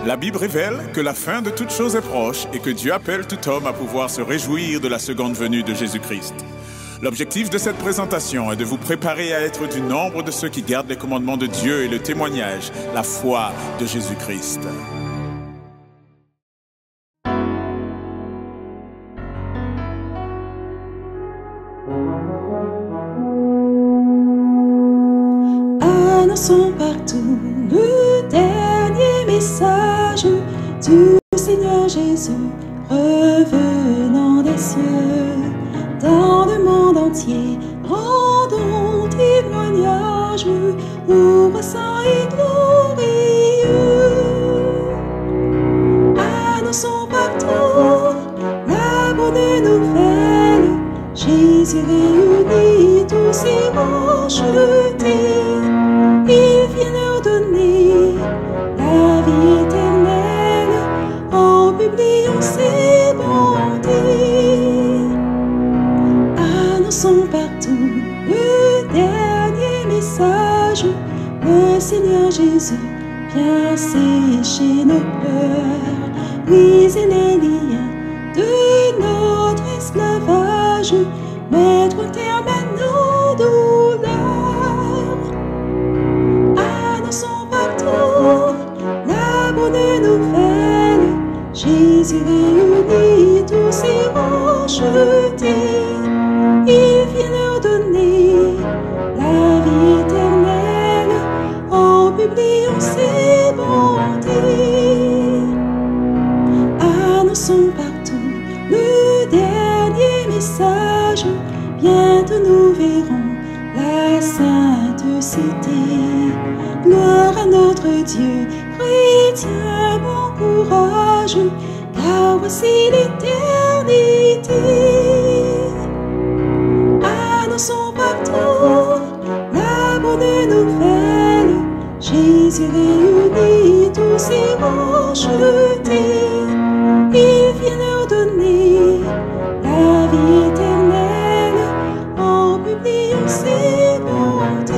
La Bible révèle que la fin de toute chose est proche et que Dieu appelle tout homme à pouvoir se réjouir de la seconde venue de Jésus-Christ. L'objectif de cette présentation est de vous préparer à être du nombre de ceux qui gardent les commandements de Dieu et le témoignage, la foi de Jésus-Christ. Annonçons partout le dernier message du Seigneur Jésus, revenant des cieux. Dans le monde entier, rendons témoignage, ô roi saint et glorieux. Annonçons partout la bonne nouvelle, Jésus réunit tous ses rachetés. Il vient leur donner la vie éternelle en publiant ses bontés. Annonçons partout le dernier message, le Seigneur Jésus vient sécher nos pleurs, briser les liens de notre esclavage, mettre un terme à nos douleurs. Annonçons partout la bonne nouvelle, Jésus réunit tous ses rachetés. Il vient leur donner la vie éternelle en publiant ses bontés. Annonçons partout le dernier message, bientôt nous verrons la sainte cité. Gloire à notre Dieu, chrétien, bon courage, car voici l'éternité. Annonçons partout la bonne nouvelle, Jésus réunit tous ses rachetés. Il vient leur donner la vie éternelle en publiant ses bontés.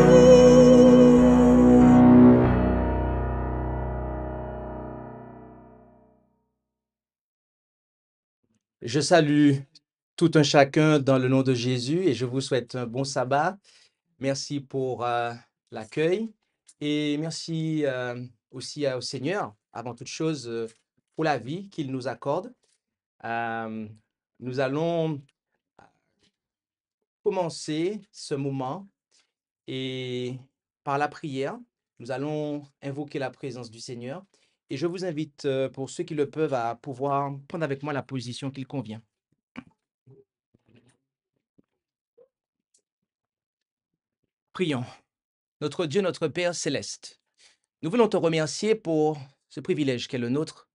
Je salue tout un chacun dans le nom de Jésus et je vous souhaite un bon sabbat. Merci pour l'accueil et merci aussi au Seigneur, avant toute chose, pour la vie qu'il nous accorde. Nous allons commencer ce moment et par la prière, nous allons invoquer la présence du Seigneur. Et je vous invite, pour ceux qui le peuvent, à pouvoir prendre avec moi la position qu'il convient. Prions. Notre Dieu, notre Père céleste, nous voulons te remercier pour ce privilège qu'est le nôtre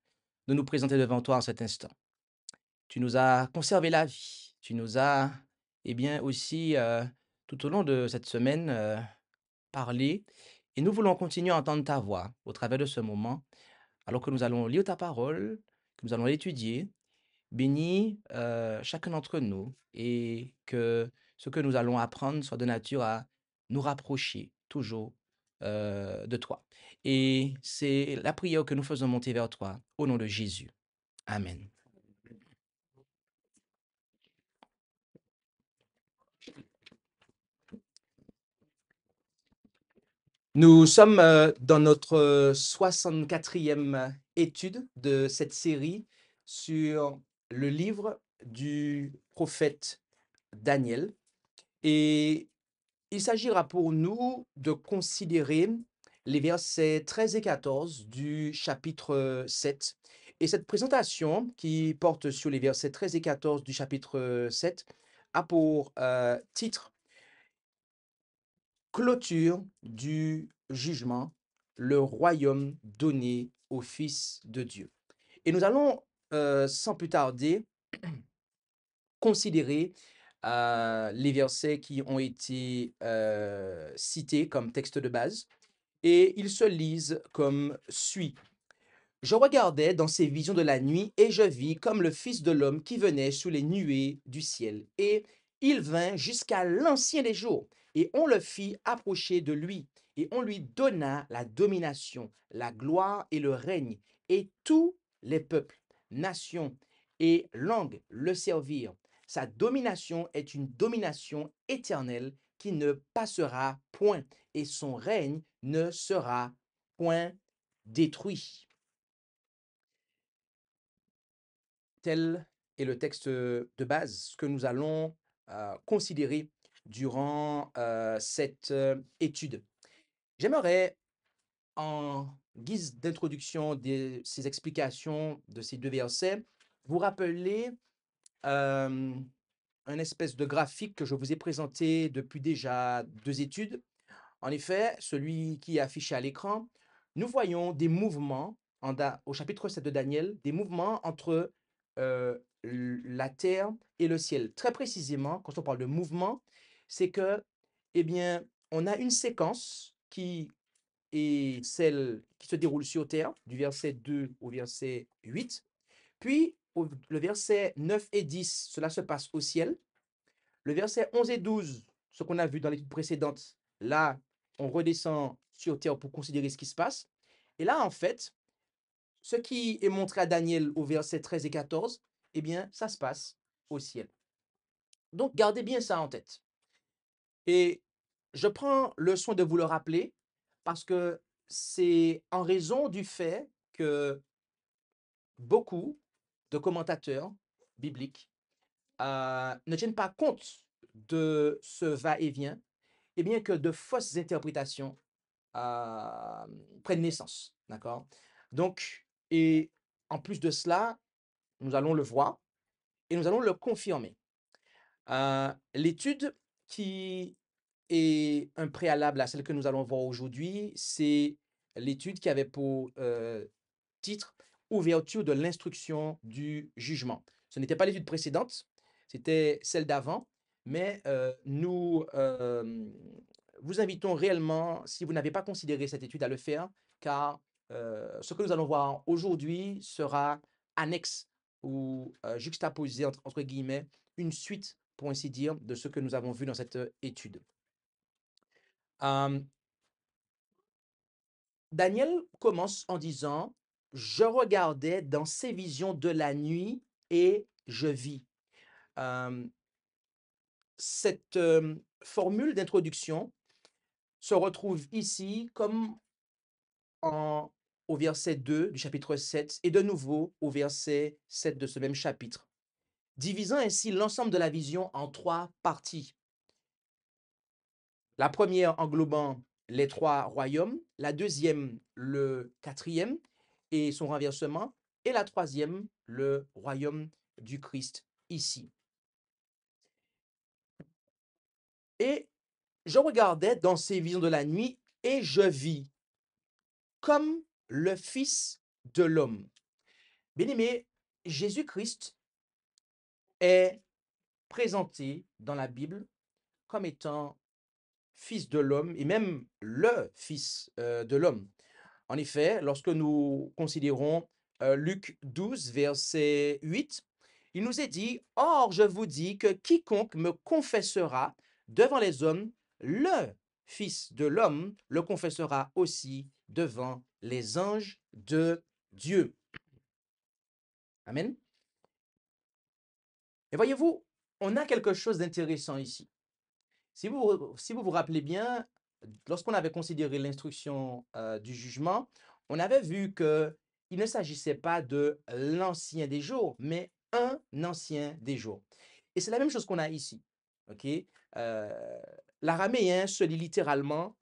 de nous présenter devant toi en cet instant. Tu nous as conservé la vie. Tu nous as, aussi, tout au long de cette semaine, parlé. Et nous voulons continuer à entendre ta voix au travers de ce moment, alors que nous allons lire ta parole, que nous allons l'étudier. Bénis chacun d'entre nous et que ce que nous allons apprendre soit de nature à nous rapprocher toujours de toi. Et c'est la prière que nous faisons monter vers toi au nom de Jésus. Amen. Nous sommes dans notre 64e étude de cette série sur le livre du prophète Daniel. Et il s'agira pour nous de considérer les versets 13 et 14 du chapitre 7. Et cette présentation qui porte sur les versets 13 et 14 du chapitre 7 a pour titre « Clôture du jugement, le royaume donné au Fils de Dieu ». Et nous allons, sans plus tarder, considérer les versets qui ont été cités comme texte de base, et ils se lisent comme suit. « Je regardais dans ces visions de la nuit, et je vis comme le Fils de l'homme qui venait sous les nuées du ciel. Et il vint jusqu'à l'ancien des jours, et on le fit approcher de lui. Et on lui donna la domination, la gloire et le règne, et tous les peuples, nations et langues le servirent. Sa domination est une domination éternelle qui ne passera point, et son règne ne sera point détruit. Tel est le texte de base que nous allons considérer durant cette étude. J'aimerais, en guise d'introduction de ces explications de ces deux versets, vous rappeler un espèce de graphique que je vous ai présenté depuis déjà deux études. En effet, celui qui est affiché à l'écran, nous voyons des mouvements au chapitre 7 de Daniel, des mouvements entre la terre et le ciel. Très précisément, quand on parle de mouvement, c'est que, eh bien, on a une séquence qui est celle qui se déroule sur terre, du verset 2 au verset 8. Puis, le verset 9 et 10, cela se passe au ciel. Le verset 11 et 12, ce qu'on a vu dans l'étude précédente, là, on redescend sur terre pour considérer ce qui se passe. Et là, en fait, ce qui est montré à Daniel au verset 13 et 14, eh bien, ça se passe au ciel. Donc, gardez bien ça en tête. Et je prends le soin de vous le rappeler parce que c'est en raison du fait que beaucoup de commentateurs bibliques ne tiennent pas compte de ce va-et-vient, et bien que de fausses interprétations prennent naissance. D'accord? Donc, et en plus de cela, nous allons le voir et nous allons le confirmer. L'étude qui est un préalable à celle que nous allons voir aujourd'hui, c'est l'étude qui avait pour titre « Ouverture de l'instruction du jugement ». Ce n'était pas l'étude précédente, c'était celle d'avant, mais nous vous invitons réellement, si vous n'avez pas considéré cette étude, à le faire, car ce que nous allons voir aujourd'hui sera annexe ou juxtaposé, entre guillemets, une suite, pour ainsi dire, de ce que nous avons vu dans cette étude. Daniel commence en disant « Je regardais dans ces visions de la nuit et je vis ». Cette formule d'introduction se retrouve ici comme au verset 2 du chapitre 7 et de nouveau au verset 7 de ce même chapitre, divisant ainsi l'ensemble de la vision en trois parties. La première englobant les trois royaumes, la deuxième le quatrième et son renversement, et la troisième le royaume du Christ ici. Et je regardais dans ces visions de la nuit et je vis comme le Fils de l'homme. Bien-aimé, Jésus-Christ est présenté dans la Bible comme étant Fils de l'homme et même le Fils de l'homme. En effet, lorsque nous considérons Luc 12, verset 8, il nous est dit « Or, je vous dis que quiconque me confessera devant les hommes, le Fils de l'homme le confessera aussi devant les anges de Dieu. » Amen. Et voyez-vous, on a quelque chose d'intéressant ici. Si vous vous rappelez bien, lorsqu'on avait considéré l'instruction du jugement, on avait vu qu'il ne s'agissait pas de l'ancien des jours, mais un ancien des jours. Et c'est la même chose qu'on a ici. Okay? L'araméen se lit littéralement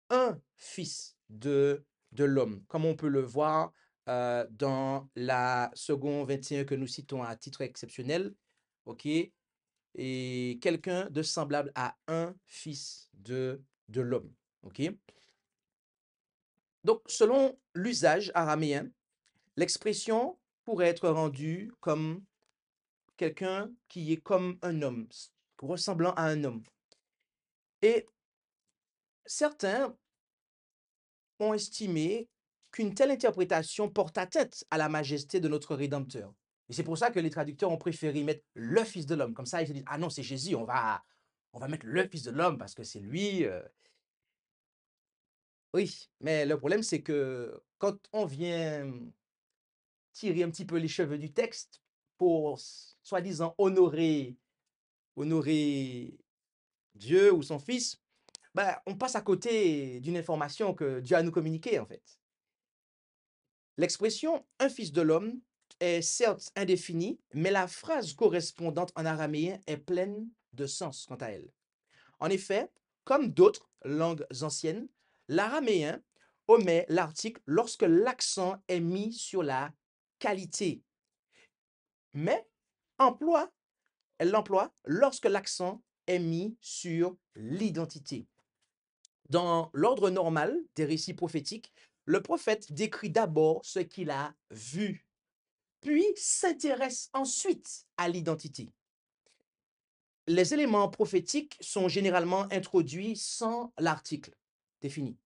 un fils de l'homme, comme on peut le voir dans la seconde 21 que nous citons à titre exceptionnel. OK? Et quelqu'un de semblable à un fils de l'homme. OK? Donc, selon l'usage araméen, l'expression pourrait être rendue comme quelqu'un qui est comme un homme, ressemblant à un homme. Et certains ont estimé qu'une telle interprétation porte atteinte à la majesté de notre Rédempteur. Et c'est pour ça que les traducteurs ont préféré mettre le Fils de l'homme. Comme ça, ils se disent, ah non, c'est Jésus, on va mettre le Fils de l'homme parce que c'est lui. Oui, mais le problème, c'est que quand on vient tirer un petit peu les cheveux du texte pour soi-disant honorer Dieu ou son Fils, bah, on passe à côté d'une information que Dieu a nous communiquée, en fait. L'expression un fils de l'homme est certes indéfinie, mais la phrase correspondante en araméen est pleine de sens quant à elle. En effet, comme d'autres langues anciennes, l'araméen omet l'article lorsque l'accent est mis sur la qualité, mais elle l'emploie lorsque l'accent est mis sur l'identité. Dans l'ordre normal des récits prophétiques, le prophète décrit d'abord ce qu'il a vu, puis s'intéresse ensuite à l'identité. Les éléments prophétiques sont généralement introduits sans l'article défini.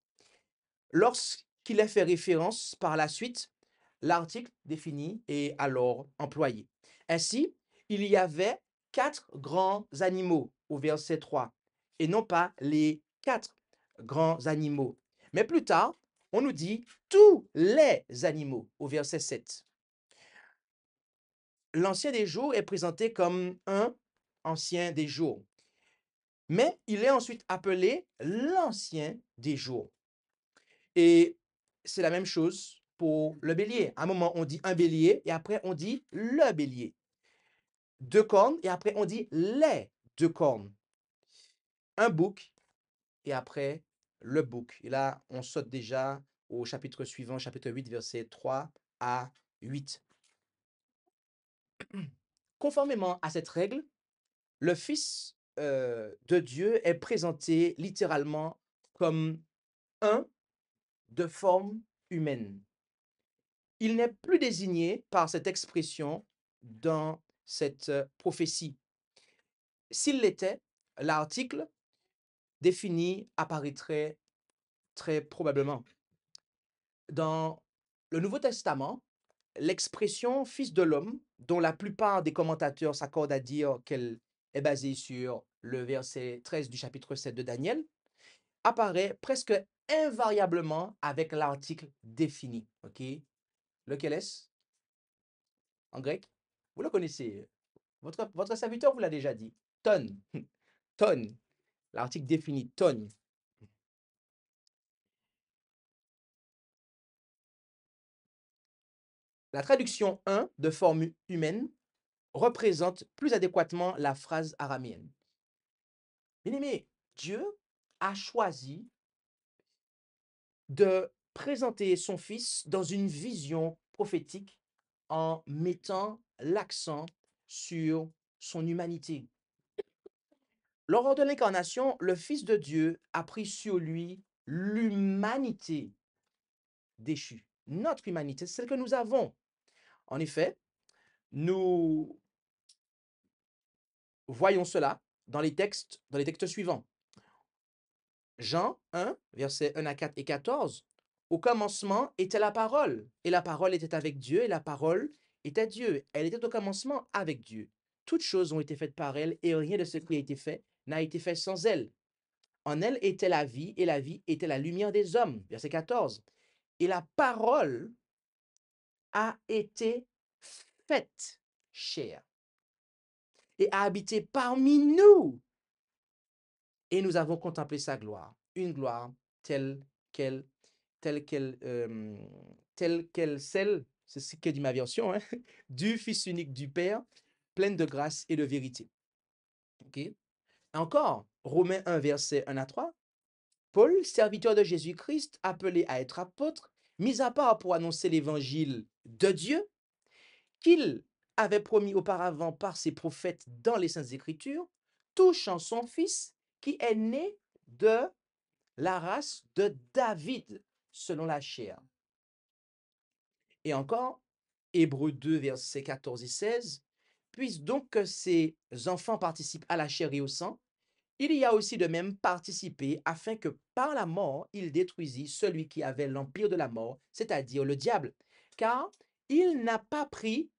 Lorsqu'il est fait référence par la suite, l'article défini est alors employé. Ainsi, il y avait 4 grands animaux au verset 3 et non pas les 4 grands animaux. Mais plus tard, on nous dit tous les animaux au verset 7. L'ancien des jours est présenté comme un ancien des jours, mais il est ensuite appelé l'ancien des jours. Et c'est la même chose pour le bélier. À un moment, on dit un bélier et après, on dit le bélier. 2 cornes et après, on dit les 2 cornes. Un bouc et après, le bouc. Et là, on saute déjà au chapitre suivant, chapitre 8, versets 3 à 8. Conformément à cette règle, le Fils de Dieu est présenté littéralement comme un de forme humaine. Il n'est plus désigné par cette expression dans cette prophétie. S'il l'était, l'article défini apparaîtrait très probablement. Dans le Nouveau Testament, l'expression fils de l'homme, dont la plupart des commentateurs s'accordent à dire qu'elle est basée sur le verset 13 du chapitre 7 de Daniel, apparaît presque invariablement avec l'article défini. Ok? Lequel est-ce en grec? Vous le connaissez. Votre serviteur vous l'a déjà dit. Ton. Ton. L'article défini. Ton. La traduction 1 de forme humaine représente plus adéquatement la phrase araméenne. Bien-aimé, Dieu a choisi de présenter son Fils dans une vision prophétique en mettant l'accent sur son humanité. Lors de l'incarnation, le Fils de Dieu a pris sur lui l'humanité déchue. Notre humanité, c'est celle que nous avons. En effet, nous voyons cela dans les textes suivants. Jean 1, versets 1 à 4 et 14. Au commencement était la parole, et la parole était avec Dieu, et la parole était Dieu. Elle était au commencement avec Dieu. Toutes choses ont été faites par elle, et rien de ce qui a été fait n'a été fait sans elle. En elle était la vie, et la vie était la lumière des hommes. Verset 14. Et la parole a été faite chair et a habité parmi nous. Et nous avons contemplé sa gloire, une gloire telle qu'elle, celle, c'est ce que dit ma version, hein, du Fils unique du Père, pleine de grâce et de vérité. Okay? Encore, Romains 1, verset 1 à 3. Paul, serviteur de Jésus-Christ, appelé à être apôtre, mis à part pour annoncer l'évangile de Dieu, qu'il avait promis auparavant par ses prophètes dans les Saintes Écritures, touchant son Fils qui est né de la race de David selon la chair. Et encore, Hébreux 2, versets 14 et 16, puisse donc que ces enfants participent à la chair et au sang, il y a aussi de même participé afin que par la mort, il détruisit celui qui avait l'empire de la mort, c'est-à-dire le diable. Car il n'a pas pris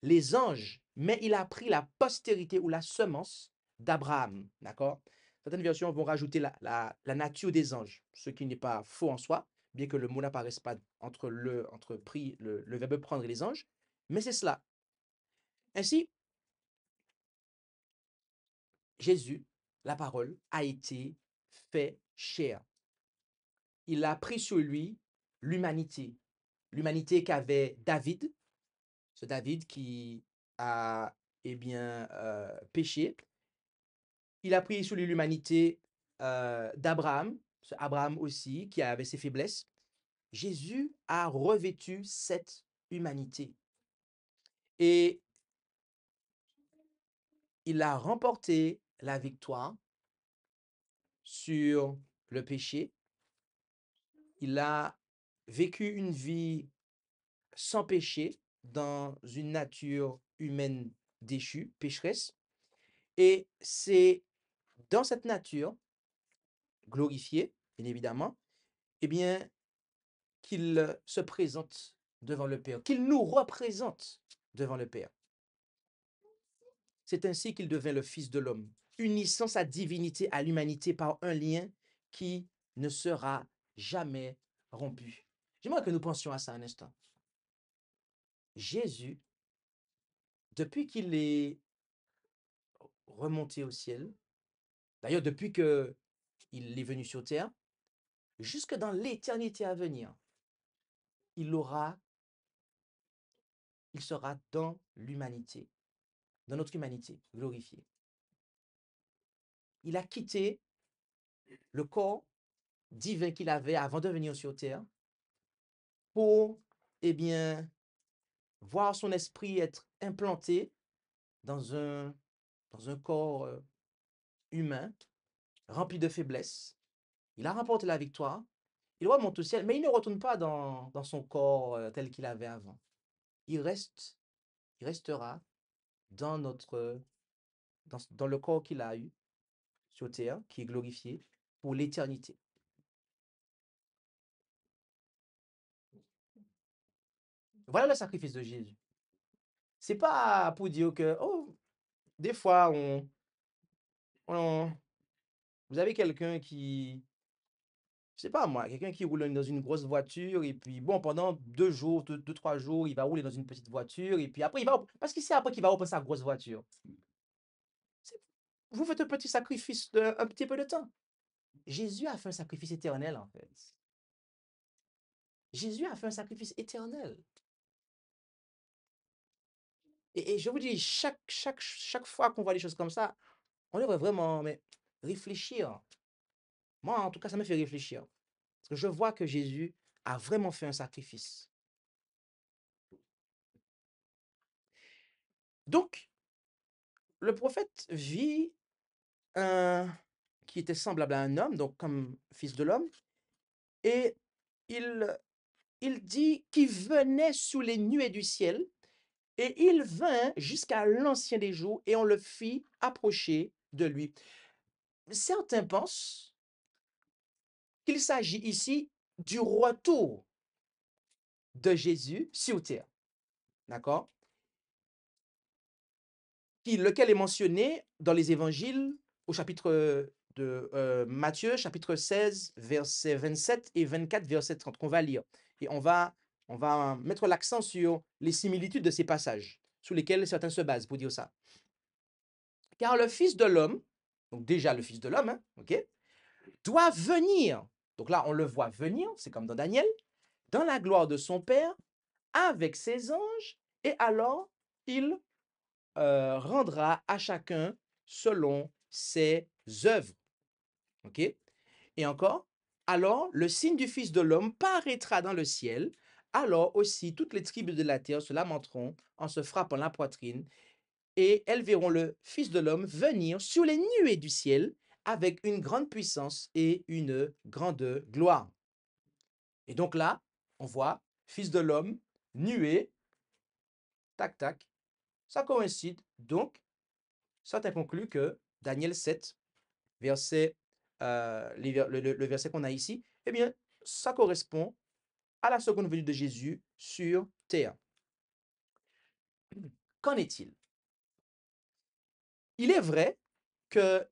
les anges, mais il a pris la postérité ou la semence d'Abraham. D'accord? Certaines versions vont rajouter la nature des anges, ce qui n'est pas faux en soi, bien que le mot n'apparaisse pas entre le verbe prendre et les anges, mais c'est cela. Ainsi, Jésus, la parole, a été fait chair. Il a pris sur lui l'humanité qu'avait David, ce David qui a péché. Il a pris sur lui l'humanité d'Abraham, ce Abraham aussi qui avait ses faiblesses. Jésus a revêtu cette humanité et il a remporté la victoire sur le péché. Il a vécu une vie sans péché dans une nature humaine déchue, pécheresse. Et c'est dans cette nature glorifiée, bien évidemment, eh bien, qu'il se présente devant le Père, qu'il nous représente devant le Père. C'est ainsi qu'il devint le Fils de l'homme, unissant sa divinité à l'humanité par un lien qui ne sera jamais rompu. J'aimerais que nous pensions à ça un instant. Jésus, depuis qu'il est remonté au ciel, d'ailleurs depuis qu'il est venu sur terre, jusque dans l'éternité à venir, il sera dans l'humanité, dans notre humanité glorifiée. Il a quitté le corps divin qu'il avait avant de venir sur terre pour, voir son esprit être implanté dans un corps humain, rempli de faiblesses. Il a remporté la victoire. Il remonte au ciel, mais il ne retourne pas dans son corps tel qu'il avait avant. Il restera dans dans le corps qu'il a eu sur terre, qui est glorifié pour l'éternité. Voilà le sacrifice de Jésus. C'est pas pour dire que, oh, des fois, vous avez quelqu'un qui, je sais pas moi, quelqu'un qui roule dans une grosse voiture et puis bon, pendant 2 jours, 3 jours, il va rouler dans une petite voiture et puis après, parce qu'il sait après qu'il va reprendre sa grosse voiture. Vous faites un petit sacrifice un petit peu de temps. Jésus a fait un sacrifice éternel en fait. Jésus a fait un sacrifice éternel. Et je vous dis, chaque fois qu'on voit des choses comme ça, on devrait vraiment réfléchir. Moi, en tout cas, ça me fait réfléchir. Parce que je vois que Jésus a vraiment fait un sacrifice. Donc, le prophète vit qui était semblable à un homme, donc comme fils de l'homme, et il dit qu'il venait sous les nuées du ciel, et il vint jusqu'à l'ancien des jours, et on le fit approcher de lui. Certains pensent qu'il s'agit ici du retour de Jésus sur terre. D'accord? Lequel est mentionné dans les évangiles au chapitre de Matthieu, chapitre 16, versets 27 et 24, verset 30, qu'on va lire. Et on va mettre l'accent sur les similitudes de ces passages, sur lesquels certains se basent pour dire ça. Car le Fils de l'homme, donc déjà le Fils de l'homme, hein, ok, doit venir. Donc là, on le voit venir, c'est comme dans Daniel, dans la gloire de son Père, avec ses anges, et alors il rendra à chacun selon ses œuvres. OK? Et encore, alors le signe du Fils de l'homme paraîtra dans le ciel, alors aussi toutes les tribus de la terre se lamenteront en se frappant la poitrine, et elles verront le Fils de l'homme venir sur les nuées du ciel avec une grande puissance et une grande gloire. Et donc là, on voit Fils de l'homme, nuée, tac, tac, ça coïncide. Donc, certains concluent que Daniel 7, verset, le verset qu'on a ici, eh bien, ça correspond à la seconde venue de Jésus sur terre. Qu'en est-il? Il est vrai que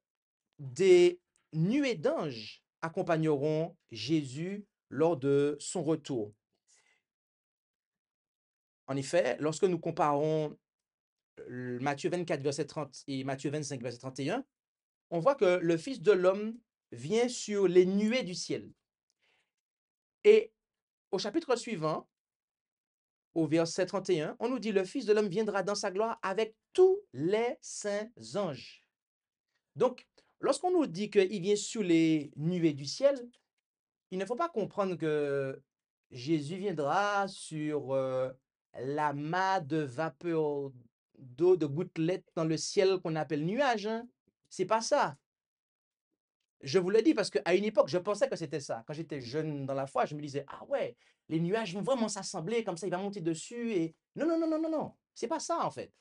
des nuées d'anges accompagneront Jésus lors de son retour. En effet, lorsque nous comparons Matthieu 24, verset 30 et Matthieu 25, verset 31, on voit que le Fils de l'homme vient sur les nuées du ciel. Et au chapitre suivant, au verset 31, on nous dit, le Fils de l'homme viendra dans sa gloire avec tous les saints anges. Donc, lorsqu'on nous dit qu'il vient sur les nuées du ciel, il ne faut pas comprendre que Jésus viendra sur l'amas de vapeur d'eau, de gouttelettes dans le ciel qu'on appelle nuage. Hein. C'est pas ça. Je vous le dis parce qu'à une époque, je pensais que c'était ça. Quand j'étais jeune dans la foi, je me disais, ah ouais, les nuages vont vraiment s'assembler, comme ça, il va monter dessus. Et non, non, non, non, non, non. C'est pas ça, en fait.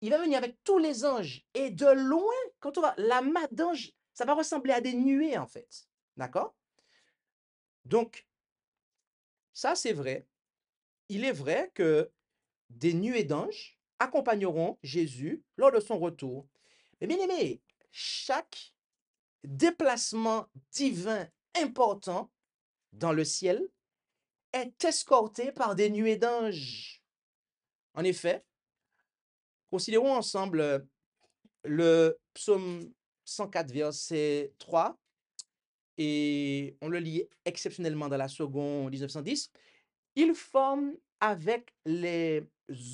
Il va venir avec tous les anges. Et de loin, quand on va, l'amas d'anges, ça va ressembler à des nuées, en fait. D'accord? Donc, ça, c'est vrai. Il est vrai que des nuées d'anges accompagneront Jésus lors de son retour. Mais bien aimé, chaque déplacement divin important dans le ciel est escorté par des nuées d'anges. En effet, considérons ensemble le psaume 104, verset 3, et on le lit exceptionnellement dans la seconde 1910. Il forme avec les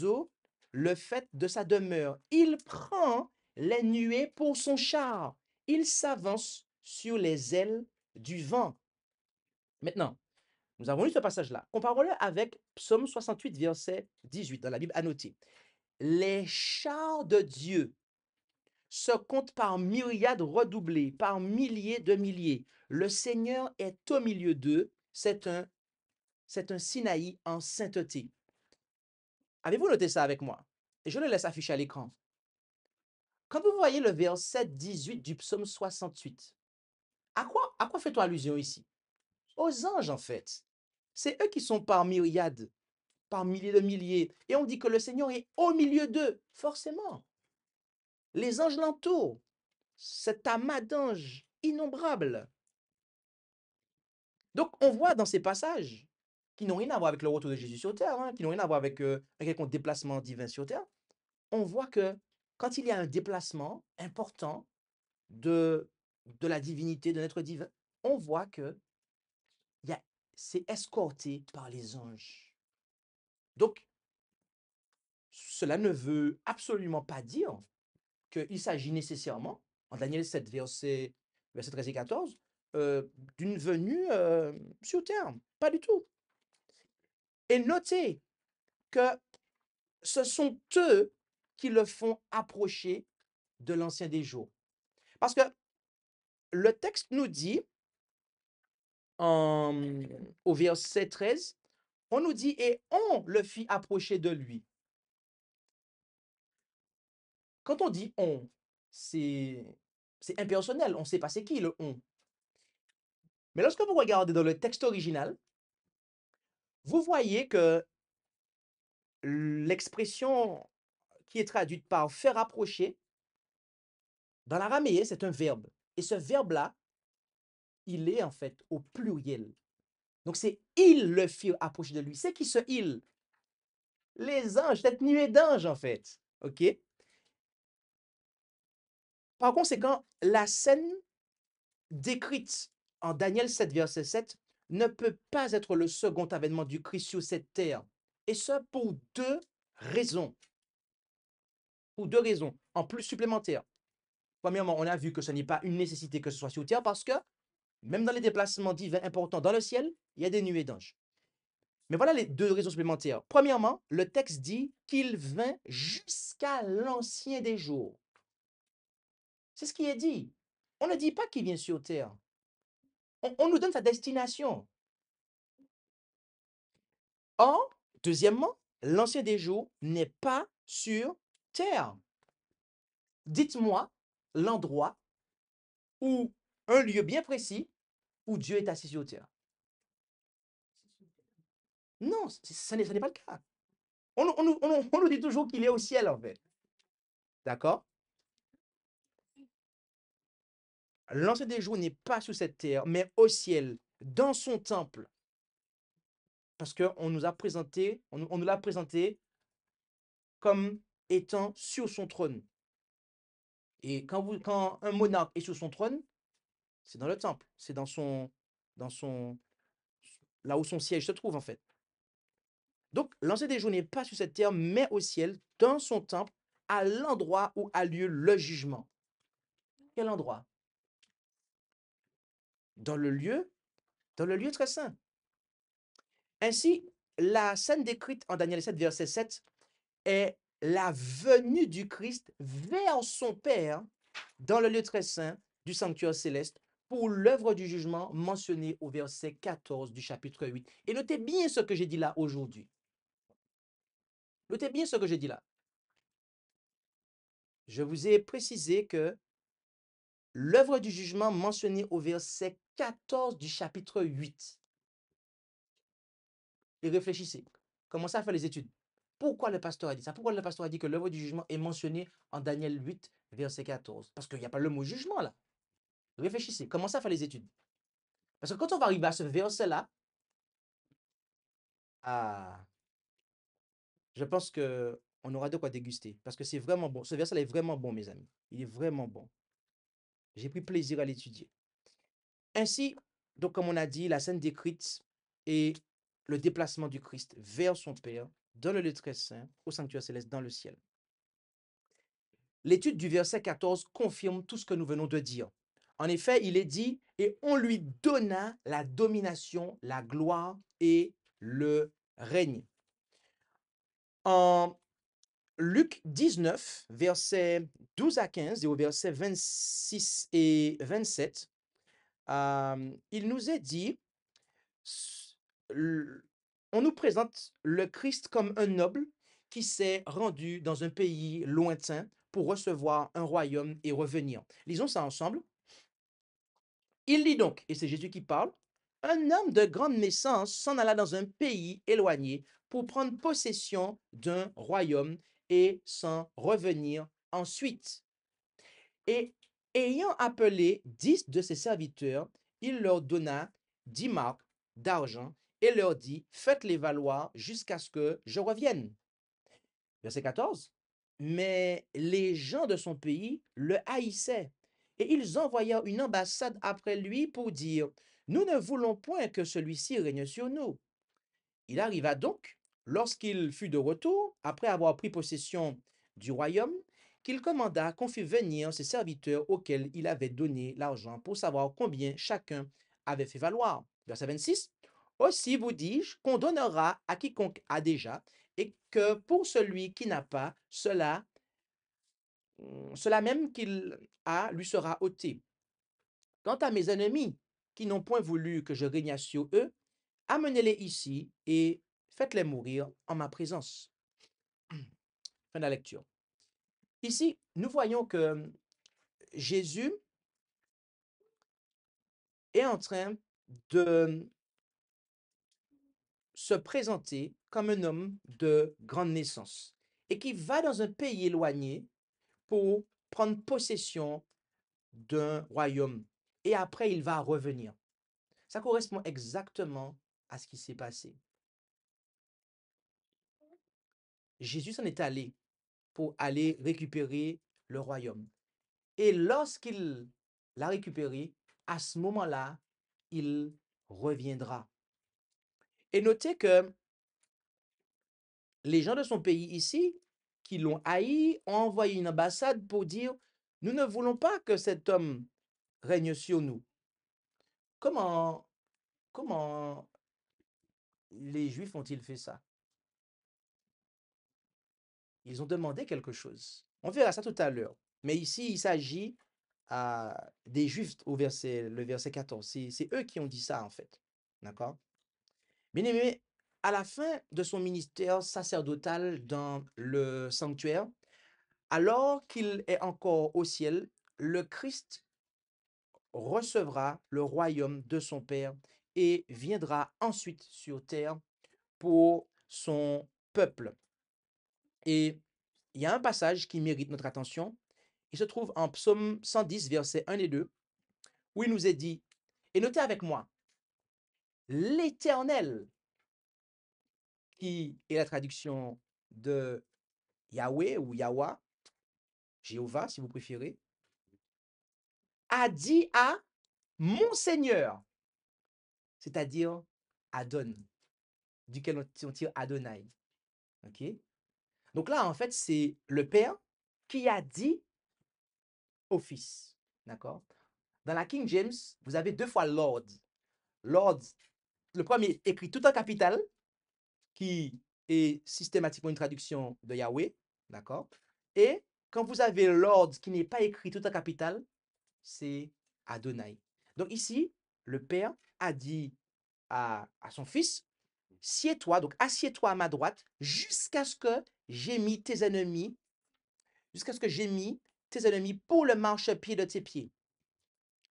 eaux le fait de sa demeure. Il prend les nuées pour son char. Il s'avance sur les ailes du vent. Maintenant, nous avons lu ce passage-là. Comparons-le avec Psaume 68, verset 18, dans la Bible annotée. Les chars de Dieu se comptent par myriades redoublées, par milliers de milliers. Le Seigneur est au milieu d'eux. C'est un Sinaï en sainteté. Avez-vous noté ça avec moi? Et je le laisse afficher à l'écran. Quand vous voyez le verset 18 du psaume 68, à quoi fait-on allusion ici? Aux anges, en fait. C'est eux qui sont par myriades, par milliers de milliers. Et on dit que le Seigneur est au milieu d'eux, forcément. Les anges l'entourent. Cet amas d'anges innombrables. Donc, on voit dans ces passages, qui n'ont rien à voir avec le retour de Jésus sur terre, hein, qui n'ont rien à voir avec un quelconque déplacement divin sur terre, on voit que quand il y a un déplacement important de la divinité, de notre divin, on voit que c'est escorté par les anges. Donc, cela ne veut absolument pas dire qu'il s'agit nécessairement, en Daniel 7, verset 13 et 14, d'une venue sur terre. Pas du tout. Et notez que ce sont eux qui le font approcher de l'ancien des jours. Parce que le texte nous dit, au verset 13, on nous dit, et on le fit approcher de lui. Quand on dit on, c'est impersonnel, on ne sait pas c'est qui le on. Mais lorsque vous regardez dans le texte original, vous voyez que l'expression qui est traduite par faire approcher, dans l'araméen, c'est un verbe. Et ce verbe-là, il est en fait au pluriel. Donc c'est ils le firent approcher de lui. C'est qui ce ils? Les anges, cette nuée d'anges en fait. OK? Par conséquent, la scène décrite en Daniel 7, verset 7, ne peut pas être le second avènement du Christ sur cette terre. Et ce, pour deux raisons. Pour deux raisons, en plus supplémentaires. Premièrement, on a vu que ce n'est pas une nécessité que ce soit sur terre parce que, même dans les déplacements divins importants dans le ciel, il y a des nuées d'anges. Mais voilà les deux raisons supplémentaires. Premièrement, le texte dit qu'il vint jusqu'à l'ancien des jours. C'est ce qui est dit. On ne dit pas qu'il vient sur terre. On nous donne sa destination. Or, deuxièmement, l'ancien des jours n'est pas sur terre. Dites-moi l'endroit où un lieu bien précis où Dieu est assis sur terre. Non, ce n'est pas le cas. On nous dit toujours qu'il est au ciel, en fait. D'accord? L'ancien des jours n'est pas sur cette terre, mais au ciel, dans son temple. Parce qu'on nous a présenté, on nous l'a présenté comme étant sur son trône. Et quand un monarque est sur son trône, c'est dans le temple, c'est dans son, là où son siège se trouve en fait. Donc, l'ancien des jours n'est pas sur cette terre, mais au ciel, dans son temple, à l'endroit où a lieu le jugement. Quel endroit? Dans le lieu très saint. Ainsi, la scène décrite en Daniel 7, verset 7, est la venue du Christ vers son Père dans le lieu très saint du sanctuaire céleste pour l'œuvre du jugement mentionnée au verset 14 du chapitre 8. Et notez bien ce que j'ai dit là aujourd'hui. Notez bien ce que j'ai dit là. Je vous ai précisé que l'œuvre du jugement mentionnée au verset 14 du chapitre 8. Et réfléchissez. Commencez à faire les études. Pourquoi le pasteur a dit ça? Pourquoi le pasteur a dit que l'œuvre du jugement est mentionnée en Daniel 8, verset 14? Parce qu'il n'y a pas le mot jugement là. Réfléchissez. Commencez à faire les études. Parce que quand on va arriver à ce verset-là, je pense qu'on aura de quoi déguster. Parce que c'est vraiment bon. Ce verset-là est vraiment bon, mes amis. Il est vraiment bon. J'ai pris plaisir à l'étudier. Ainsi, donc comme on a dit, la scène décrite est le déplacement du Christ vers son Père dans le lieu très saint, au sanctuaire céleste, dans le ciel. L'étude du verset 14 confirme tout ce que nous venons de dire. En effet, il est dit, et on lui donna la domination, la gloire et le règne. En Luc 19, versets 12 à 15 et au verset 26 et 27, il nous est dit, on nous présente le Christ comme un noble qui s'est rendu dans un pays lointain pour recevoir un royaume et revenir. Lisons ça ensemble. Il dit donc, et c'est Jésus qui parle, un homme de grande naissance s'en alla dans un pays éloigné pour prendre possession d'un royaume et s'en revenir ensuite. Et ayant appelé 10 de ses serviteurs, il leur donna 10 marcs d'argent et leur dit, faites-les valoir jusqu'à ce que je revienne. Verset 14. Mais les gens de son pays le haïssaient et ils envoyèrent une ambassade après lui pour dire, nous ne voulons point que celui-ci règne sur nous. Il arriva donc, lorsqu'il fut de retour, après avoir pris possession du royaume, qu'il commanda qu'on fît venir ses serviteurs auxquels il avait donné l'argent pour savoir combien chacun avait fait valoir. Verset 26. Aussi vous dis-je qu'on donnera à quiconque a déjà, et que pour celui qui n'a pas, cela même qu'il a lui sera ôté. Quant à mes ennemis, qui n'ont point voulu que je régnasse sur eux, amenez-les ici et faites-les mourir en ma présence. Fin de la lecture. Ici, nous voyons que Jésus est en train de se présenter comme un homme de grande naissance et qui va dans un pays éloigné pour prendre possession d'un royaume. Et après, il va revenir. Ça correspond exactement à ce qui s'est passé. Jésus s'en est allé pour aller récupérer le royaume. Et lorsqu'il l'a récupéré, à ce moment-là, il reviendra. Et notez que les gens de son pays ici, qui l'ont haï, ont envoyé une ambassade pour dire, nous ne voulons pas que cet homme règne sur nous. Comment les Juifs ont-ils fait ça? Ils ont demandé quelque chose. On verra ça tout à l'heure. Mais ici, il s'agit des Juifs le verset 14. C'est eux qui ont dit ça, en fait. D'accord? Bien aimé, à la fin de son ministère sacerdotal dans le sanctuaire, alors qu'il est encore au ciel, le Christ recevra le royaume de son Père et viendra ensuite sur terre pour son peuple. Et il y a un passage qui mérite notre attention. Il se trouve en Psaume 110, versets 1 et 2. où il nous est dit, et notez avec moi, l'Éternel, qui est la traduction de Yahweh ou Yahweh, Jéhovah si vous préférez, a dit à mon Seigneur, c'est-à-dire Adon, duquel on tire Adonai. Ok? Donc là, en fait, c'est le Père qui a dit au Fils. D'accord? Dans la King James, vous avez 2 fois Lord. Lord, le premier écrit tout en capital, qui est systématiquement une traduction de Yahweh. D'accord? Et quand vous avez Lord qui n'est pas écrit tout en capital, c'est Adonai. Donc ici, le Père a dit à son Fils, sieds-toi, donc assieds-toi à ma droite, jusqu'à ce que j'ai mis tes ennemis, pour le marchepied de tes pieds.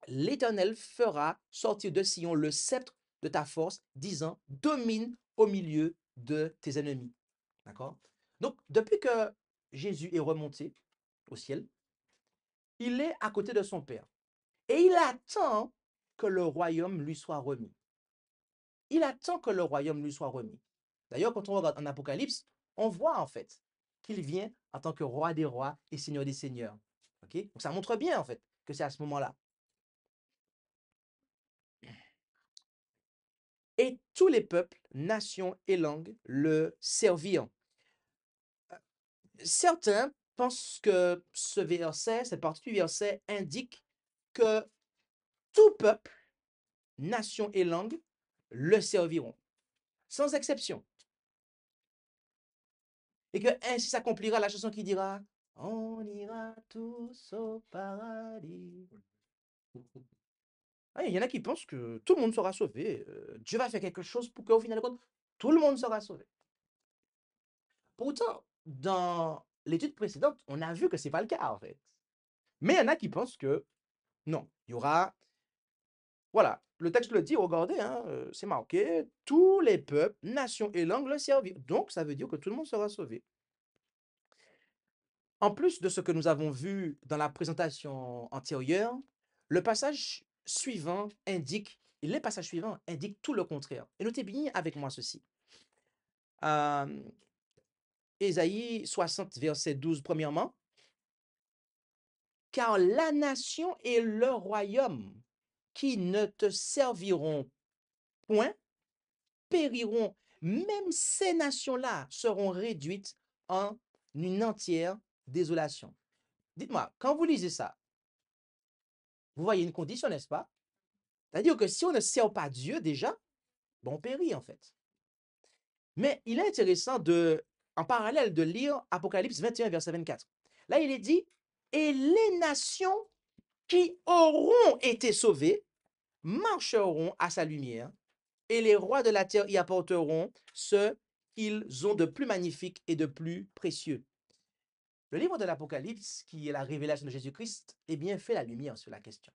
L'Éternel fera sortir de Sion le sceptre de ta force, disant, domine au milieu de tes ennemis. D'accord? Donc, depuis que Jésus est remonté au ciel, il est à côté de son Père. Et il attend que le royaume lui soit remis. Il attend que le royaume lui soit remis. D'ailleurs, quand on regarde en Apocalypse, on voit en fait qu'il vient en tant que roi des rois et seigneur des seigneurs. Okay? Donc ça montre bien en fait que c'est à ce moment-là. Et tous les peuples, nations et langues le servirent. Certains pensent que ce verset, cette partie du verset indique que tout peuple, nation et langue le serviront, sans exception. Et que ainsi s'accomplira la chanson qui dira « On ira tous au paradis ». Il y en a qui pensent que tout le monde sera sauvé. Dieu va faire quelque chose pour qu'au final de compte, tout le monde sera sauvé. Pourtant, dans l'étude précédente, on a vu que ce n'est pas le cas en fait. Mais il y en a qui pensent que non, il y aura... Voilà, le texte le dit, regardez, hein, c'est marqué, tous les peuples, nations et langues le serviront. Donc, ça veut dire que tout le monde sera sauvé. En plus de ce que nous avons vu dans la présentation antérieure, le passage suivant indique, et les passages suivants indiquent tout le contraire. Et notez bien avec moi ceci. Ésaïe 60, verset 12, premièrement. Car la nation et le royaume qui ne te serviront point périront. Même ces nations-là seront réduites en une entière désolation. Dites-moi, quand vous lisez ça, vous voyez une condition, n'est-ce pas? C'est-à-dire que si on ne sert pas Dieu déjà, bon, on périt en fait. Mais il est intéressant en parallèle de lire Apocalypse 21, verset 24. Là, il est dit, et les nations qui auront été sauvées marcheront à sa lumière, et les rois de la terre y apporteront ce qu'ils ont de plus magnifique et de plus précieux. Le livre de l'Apocalypse, qui est la révélation de Jésus-Christ, eh bien, fait la lumière sur la question.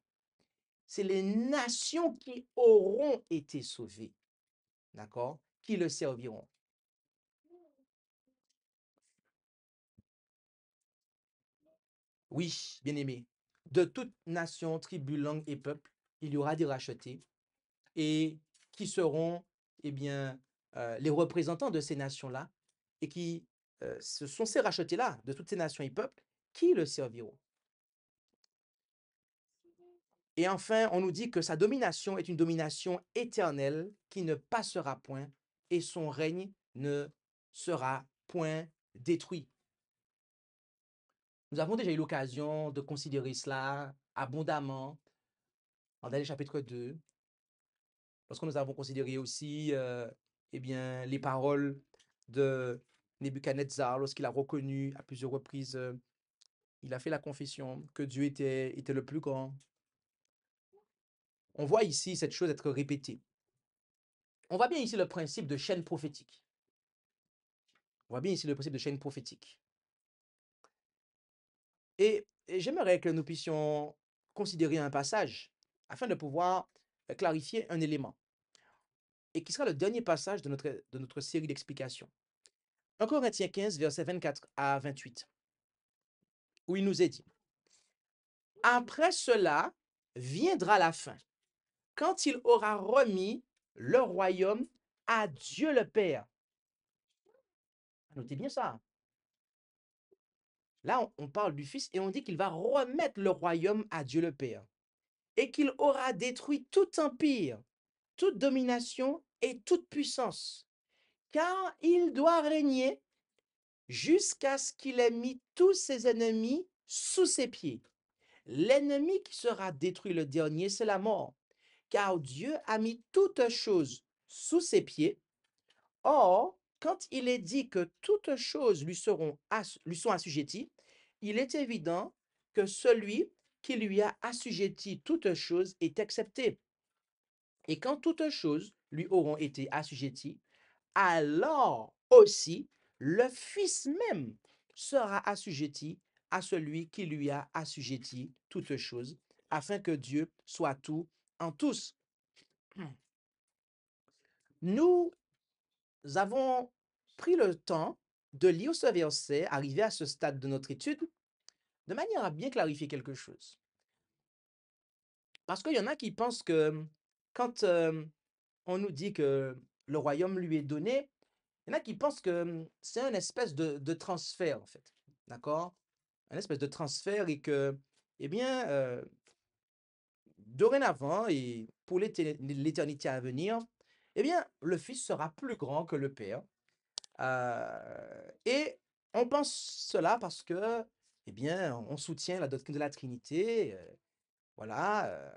C'est les nations qui auront été sauvées, d'accord, qui le serviront. Oui, bien-aimés, de toute nation, tribu, langue et peuple, il y aura des rachetés et qui seront, eh bien, les représentants de ces nations-là et qui, ce sont ces rachetés-là, de toutes ces nations et peuples, qui le serviront. Et enfin, on nous dit que sa domination est une domination éternelle qui ne passera point et son règne ne sera point détruit. Nous avons déjà eu l'occasion de considérer cela abondamment en Daniel chapitre 2, lorsque nous avons considéré aussi eh bien, les paroles de Nebuchadnezzar, lorsqu'il a reconnu à plusieurs reprises, il a fait la confession que Dieu était le plus grand. On voit ici cette chose être répétée. On voit bien ici le principe de chaîne prophétique. On voit bien ici le principe de chaîne prophétique. Et j'aimerais que nous puissions considérer un passage afin de pouvoir clarifier un élément. Et qui sera le dernier passage de notre série d'explications. 1 Corinthiens 15, versets 24 à 28, où il nous est dit, « Après cela, viendra la fin, quand il aura remis le royaume à Dieu le Père. Notez bien ça. Là, on parle du Fils et on dit qu'il va remettre le royaume à Dieu le Père et qu'il aura détruit tout empire, toute domination et toute puissance, car il doit régner jusqu'à ce qu'il ait mis tous ses ennemis sous ses pieds. L'ennemi qui sera détruit le dernier, c'est la mort, car Dieu a mis toutes choses sous ses pieds. Or, quand il est dit que toutes choses lui sont assujetties, il est évident que celui qui lui a assujetti toutes choses est accepté. Et quand toutes choses lui auront été assujetties, alors aussi le Fils même sera assujetti à celui qui lui a assujetti toutes choses, afin que Dieu soit tout en tous. Nous avons pris le temps de lire ce verset, arrivé à ce stade de notre étude, de manière à bien clarifier quelque chose. Parce qu'il y en a qui pensent que quand on nous dit que le royaume lui est donné, il y en a qui pensent que c'est une espèce de transfert, en fait. D'accord? Un espèce de transfert et que, eh bien, dorénavant et pour l'éternité à venir, eh bien, le Fils sera plus grand que le Père. Et on pense cela parce que, eh bien, on soutient la doctrine de la Trinité, voilà,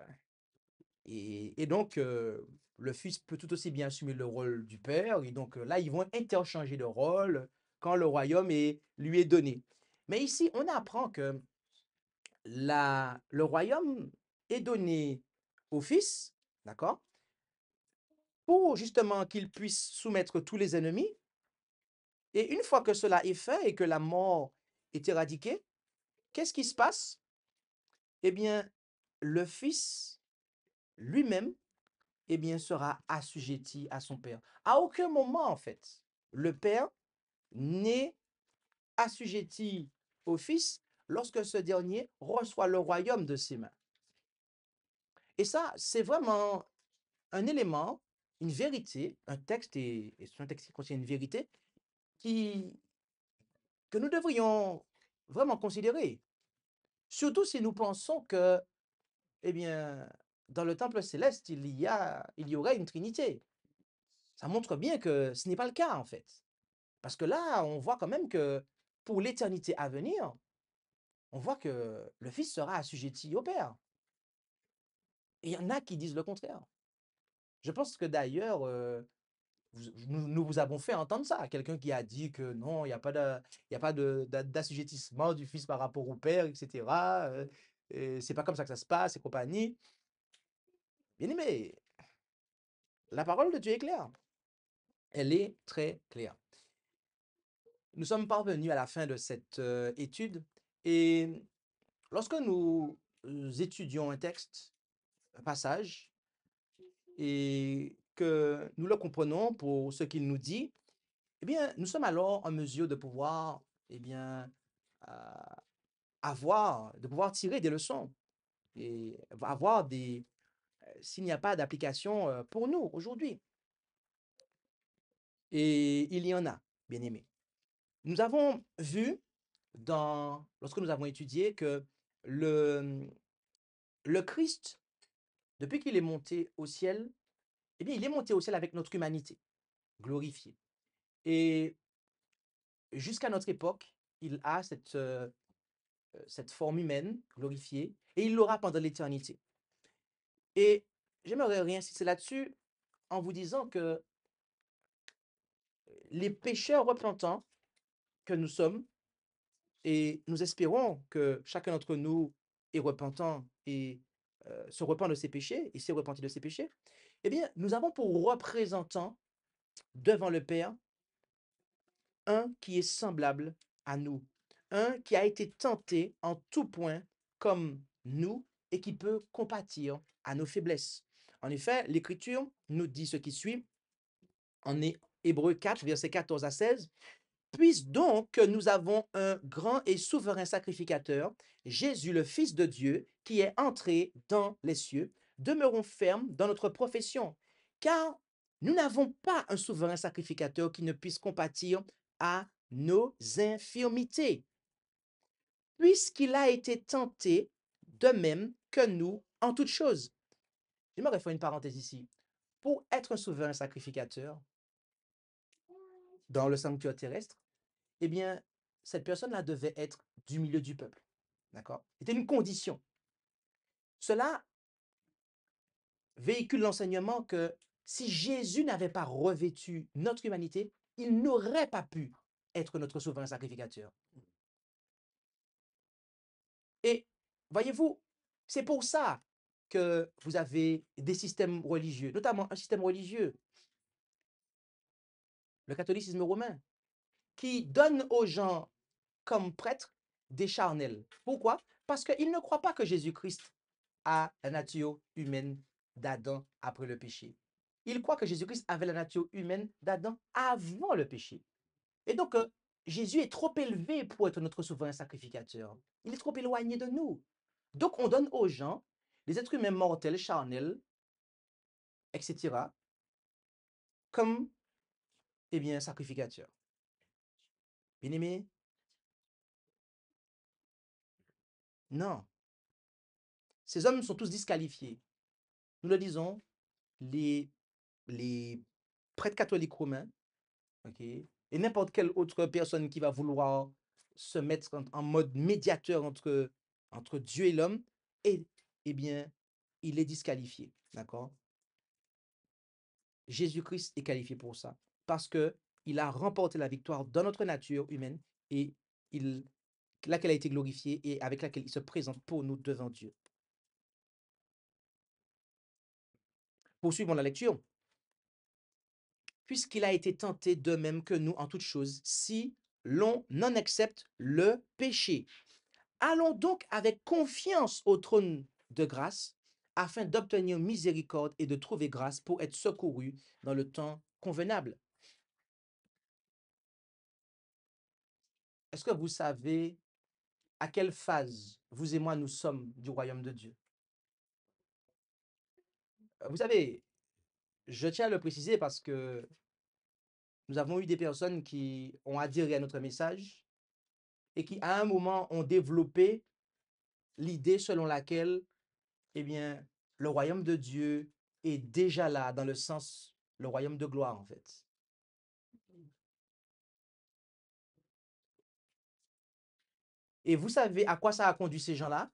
et donc le Fils peut tout aussi bien assumer le rôle du Père, et donc là, ils vont interchanger de rôle quand le royaume lui est donné. Mais ici, on apprend que le royaume est donné au Fils, d'accord, pour justement qu'il puisse soumettre tous les ennemis. Et une fois que cela est fait et que la mort est éradiquée, qu'est-ce qui se passe? Eh bien, le Fils lui-même, eh bien, sera assujetti à son Père. À aucun moment, en fait, le Père n'est assujetti au Fils lorsque ce dernier reçoit le royaume de ses mains. Et ça, c'est vraiment un élément, une vérité, un texte, et c'est un texte qui contient une vérité qui, que nous devrions vraiment considérer. Surtout si nous pensons que, eh bien, dans le temple céleste, il y aurait une Trinité. Ça montre bien que ce n'est pas le cas, en fait. Parce que là, on voit quand même que pour l'éternité à venir, on voit que le Fils sera assujetti au Père. Et il y en a qui disent le contraire. Je pense que d'ailleurs, nous vous avons fait entendre ça. Quelqu'un qui a dit que non, il y a pas d'assujettissement du Fils par rapport au Père, etc. C'est pas comme ça que ça se passe et compagnie. Bien aimé, la parole de Dieu est claire. Elle est très claire. Nous sommes parvenus à la fin de cette étude et lorsque nous étudions un texte, un passage, et que nous le comprenons pour ce qu'il nous dit, eh bien, nous sommes alors en mesure de pouvoir, eh bien, de pouvoir tirer des leçons et avoir s'il n'y a pas d'application pour nous aujourd'hui. Et il y en a, bien aimé. Nous avons vu, lorsque nous avons étudié, que le Christ, depuis qu'il est monté au ciel, eh bien, il est monté au ciel avec notre humanité, glorifiée. Et jusqu'à notre époque, il a cette forme humaine glorifiée, et il l'aura pendant l'éternité. Et j'aimerais réinsister là-dessus en vous disant que les pécheurs repentants que nous sommes, et nous espérons que chacun d'entre nous est repentant et se repent de ses péchés et s'est repenti de ses péchés, eh bien, nous avons pour représentant devant le Père un qui est semblable à nous, un qui a été tenté en tout point comme nous et qui peut compatir à nos faiblesses. En effet, l'Écriture nous dit ce qui suit en Hébreux 4, versets 14 à 16. Puisse donc que nous avons un grand et souverain sacrificateur, Jésus le Fils de Dieu, qui est entré dans les cieux, demeurons fermes dans notre profession, car nous n'avons pas un souverain sacrificateur qui ne puisse compatir à nos infirmités, puisqu'il a été tenté de même que nous en toutes choses. J'aimerais faire une parenthèse ici. Pour être un souverain sacrificateur dans le sanctuaire terrestre, eh bien, cette personne-là devait être du milieu du peuple. D'accord? C'était une condition. Cela véhicule l'enseignement que si Jésus n'avait pas revêtu notre humanité, il n'aurait pas pu être notre souverain sacrificateur. Et voyez-vous, c'est pour ça que vous avez des systèmes religieux, notamment un système religieux, le catholicisme romain, qui donne aux gens comme prêtres des charnels. Pourquoi? Parce qu'ils ne croient pas que Jésus-Christ a la nature humaine d'Adam après le péché. Ils croient que Jésus-Christ avait la nature humaine d'Adam avant le péché. Et donc, Jésus est trop élevé pour être notre souverain sacrificateur. Il est trop éloigné de nous. Donc, on donne aux gens, les êtres humains mortels, charnels, etc., comme, eh bien, sacrificateurs. Bien-aimés? Non. Ces hommes sont tous disqualifiés. Nous le disons, les prêtres catholiques romains, ok, et n'importe quelle autre personne qui va vouloir se mettre en mode médiateur entre Dieu et l'homme, eh bien, il est disqualifié. D'accord? Jésus-Christ est qualifié pour ça parce qu'il a remporté la victoire dans notre nature humaine et laquelle a été glorifiée et avec laquelle il se présente pour nous devant Dieu. Poursuivons la lecture. Puisqu'il a été tenté de même que nous en toutes choses, si l'on en accepte le péché. Allons donc avec confiance au trône de grâce afin d'obtenir miséricorde et de trouver grâce pour être secouru dans le temps convenable. Est-ce que vous savez à quelle phase vous et moi nous sommes du royaume de Dieu? Vous savez, je tiens à le préciser parce que nous avons eu des personnes qui ont adhéré à notre message et qui, à un moment, ont développé l'idée selon laquelle, eh bien, le royaume de Dieu est déjà là, dans le sens, le royaume de gloire, en fait. Et vous savez à quoi ça a conduit ces gens-là?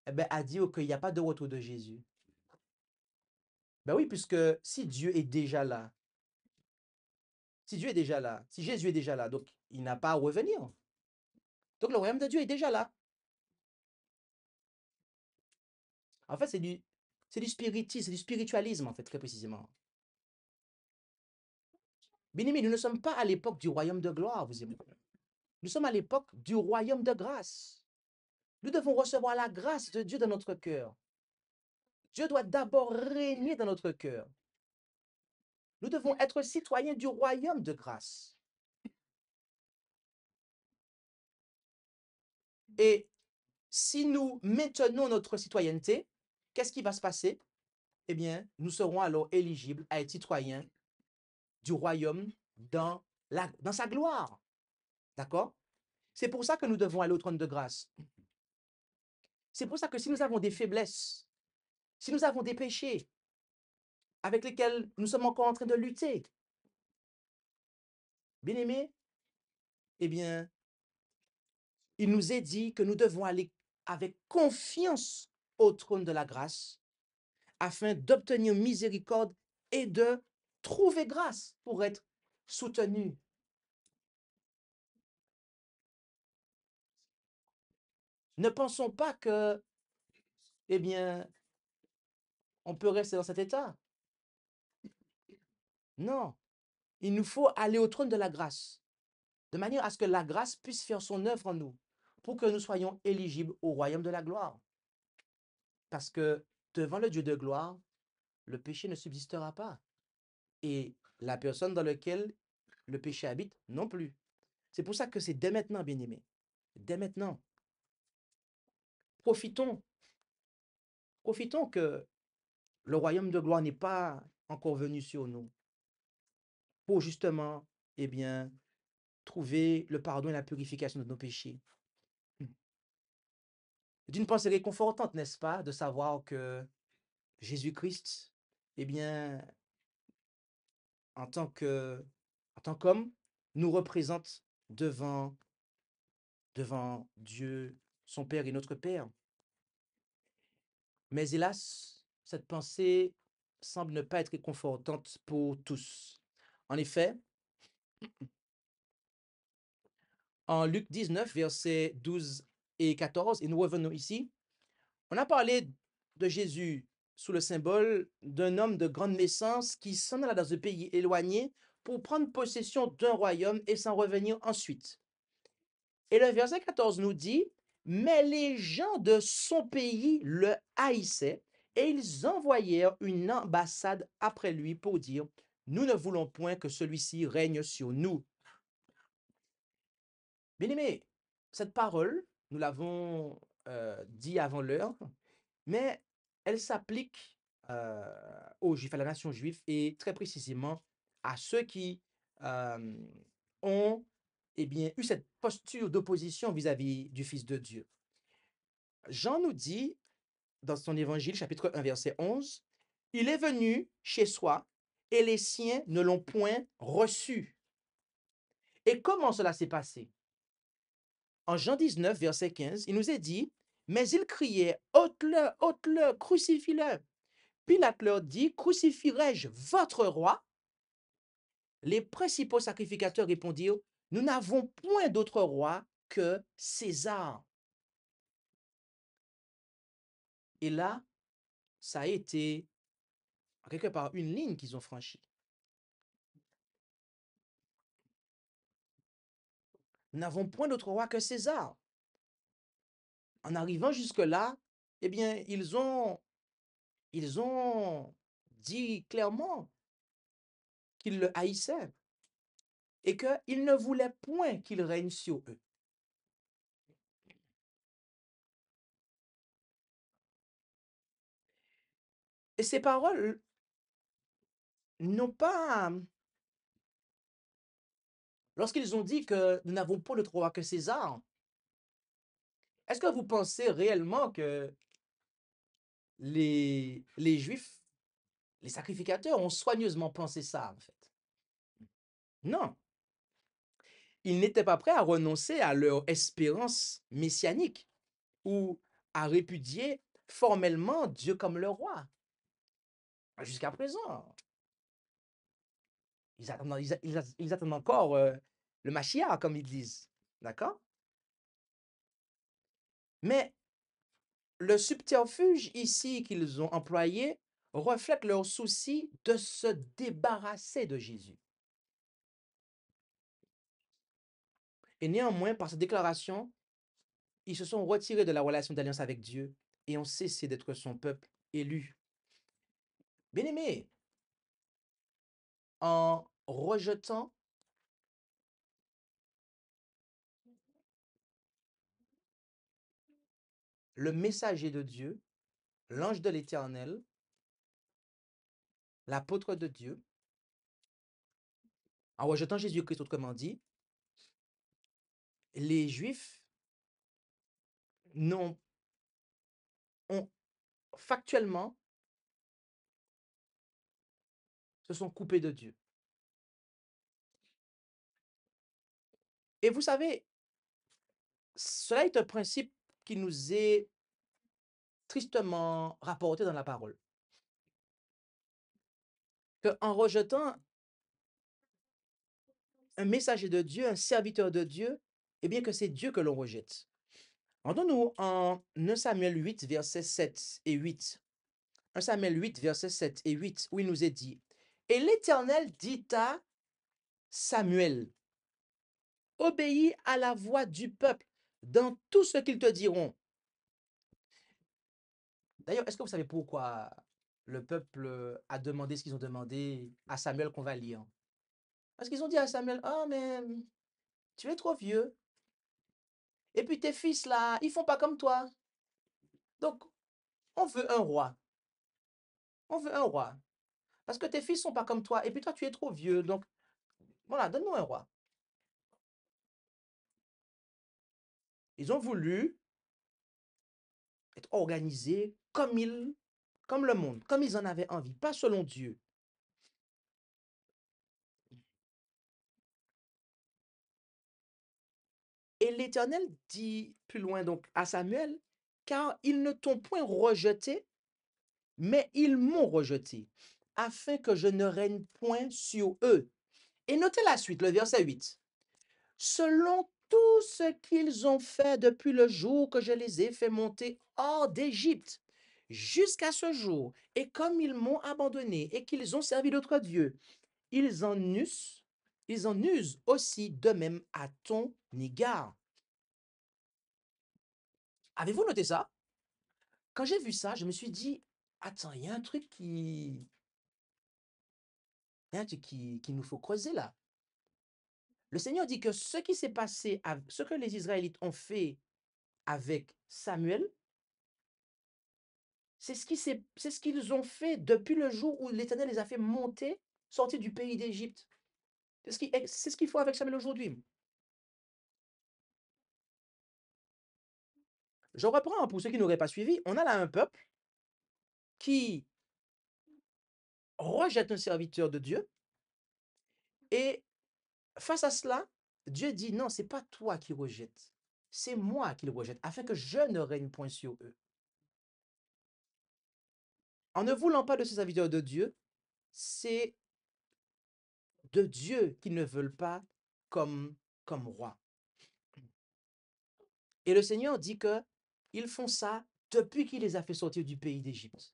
Eh bien, à dire qu'il n'y a pas de retour de Jésus. Ben oui, puisque si Dieu est déjà là, si Dieu est déjà là, si Jésus est déjà là, donc il n'a pas à revenir. Donc le royaume de Dieu est déjà là. En fait, c'est du spiritisme, c'est du spiritualisme, en fait, très précisément. Bien-aimés, nous ne sommes pas à l'époque du royaume de gloire, vous et moi. Nous sommes à l'époque du royaume de grâce. Nous devons recevoir la grâce de Dieu dans notre cœur. Dieu doit d'abord régner dans notre cœur. Nous devons être citoyens du royaume de grâce. Et si nous maintenons notre citoyenneté, qu'est-ce qui va se passer? Eh bien, nous serons alors éligibles à être citoyens du royaume dans sa gloire. D'accord? C'est pour ça que nous devons aller au trône de grâce. C'est pour ça que si nous avons des faiblesses, si nous avons des péchés avec lesquels nous sommes encore en train de lutter, bien aimés, eh bien, il nous est dit que nous devons aller avec confiance au trône de la grâce afin d'obtenir miséricorde et de trouver grâce pour être soutenus. Ne pensons pas que, eh bien, on peut rester dans cet état. Non, il nous faut aller au trône de la grâce, de manière à ce que la grâce puisse faire son œuvre en nous, pour que nous soyons éligibles au royaume de la gloire. Parce que devant le Dieu de gloire, le péché ne subsistera pas. Et la personne dans laquelle le péché habite non plus. C'est pour ça que c'est dès maintenant, bien-aimés. Dès maintenant. Profitons. Profitons que le royaume de gloire n'est pas encore venu sur nous pour justement, eh bien, trouver le pardon et la purification de nos péchés. C'est une pensée réconfortante, n'est-ce pas, de savoir que Jésus-Christ, eh bien, en tant qu'homme, nous représente devant Dieu, son Père et notre Père. Mais hélas, cette pensée semble ne pas être réconfortante pour tous. En effet, en Luc 19, versets 12 et 14, et nous revenons ici, on a parlé de Jésus sous le symbole d'un homme de grande naissance qui s'en alla dans un pays éloigné pour prendre possession d'un royaume et s'en revenir ensuite. Et le verset 14 nous dit, mais les gens de son pays le haïssaient et ils envoyèrent une ambassade après lui pour dire, nous ne voulons point que celui-ci règne sur nous. Bien-aimés, cette parole, nous l'avons dit avant l'heure, mais elle s'applique aux Juifs, à la nation juive, et très précisément à ceux qui ont eh bien, eu cette posture d'opposition vis-à-vis du Fils de Dieu. Jean nous dit, dans son évangile, chapitre 1, verset 11, « Il est venu chez soi, et les siens ne l'ont point reçu. » Et comment cela s'est passé? En Jean 19, verset 15, il nous est dit, « Mais ils criaient, ôte-le, crucifie-le. » Pilate leur dit, « Crucifierai-je votre roi ?» Les principaux sacrificateurs répondirent, « Nous n'avons point d'autre roi que César. » Et là, ça a été, quelque part, une ligne qu'ils ont franchie. Nous n'avons point d'autre roi que César. En arrivant jusque-là, eh bien, ils ont dit clairement qu'ils le haïssaient et qu'ils ne voulaient point qu'il règne sur eux. Et ces paroles n'ont pas... Lorsqu'ils ont dit que nous n'avons pas d'autre roi que César, est-ce que vous pensez réellement que les Juifs, les sacrificateurs, ont soigneusement pensé ça, en fait? Non. Ils n'étaient pas prêts à renoncer à leur espérance messianique ou à répudier formellement Dieu comme leur roi. Jusqu'à présent, ils attendent encore le Mashiach, comme ils disent. D'accord? Mais le subterfuge ici qu'ils ont employé reflète leur souci de se débarrasser de Jésus. Et néanmoins, par cette déclaration, ils se sont retirés de la relation d'alliance avec Dieu et ont cessé d'être son peuple élu. Bien-aimés, en rejetant le messager de Dieu, l'ange de l'Éternel, l'apôtre de Dieu, en rejetant Jésus-Christ, autrement dit, les Juifs ont factuellement se sont coupés de Dieu. Et vous savez, cela est un principe qui nous est tristement rapporté dans la parole. Qu'en rejetant un messager de Dieu, un serviteur de Dieu, eh bien que c'est Dieu que l'on rejette. Entendons-nous en 1 Samuel 8, versets 7 et 8. 1 Samuel 8, versets 7 et 8, où il nous est dit, « Et l'Éternel dit à Samuel, obéis à la voix du peuple dans tout ce qu'ils te diront. » D'ailleurs, est-ce que vous savez pourquoi le peuple a demandé ce qu'ils ont demandé à Samuel qu'on va lire? Parce qu'ils ont dit à Samuel, oh, mais tu es trop vieux. Et puis tes fils là, ils font pas comme toi. Donc, on veut un roi. On veut un roi. Parce que tes fils sont pas comme toi. Et puis toi, tu es trop vieux. Donc, voilà, donne-nous un roi. Ils ont voulu être organisés comme le monde, comme ils en avaient envie, pas selon Dieu. Et l'Éternel dit plus loin donc à Samuel, car ils ne t'ont point rejeté, mais ils m'ont rejeté, afin que je ne règne point sur eux. Et notez la suite, le verset 8. Selon tout ce qu'ils ont fait depuis le jour que je les ai fait monter hors d'Égypte, jusqu'à ce jour, et comme ils m'ont abandonné et qu'ils ont servi d'autres dieux, ils en usent, ils en usent aussi de même à ton égard. Avez-vous noté ça? Quand j'ai vu ça, je me suis dit, attends, il y a un truc qui nous faut creuser là. Le Seigneur dit que ce qui s'est passé, ce que les Israélites ont fait avec Samuel, c'est ce qu'ils ont fait depuis le jour où l'Éternel les a fait monter, sortir du pays d'Égypte. C'est ce qu'il faut avec Samuel aujourd'hui. Je reprends pour ceux qui n'auraient pas suivi. On a là un peuple qui rejette un serviteur de Dieu. Et face à cela, Dieu dit non, c'est pas toi qui rejettes, c'est moi qui le rejette, afin que je ne règne point sur eux. En ne voulant pas de ces serviteurs de Dieu, c'est de Dieu qu'ils ne veulent pas comme roi. Et le Seigneur dit que ils font ça depuis qu'il les a fait sortir du pays d'Égypte.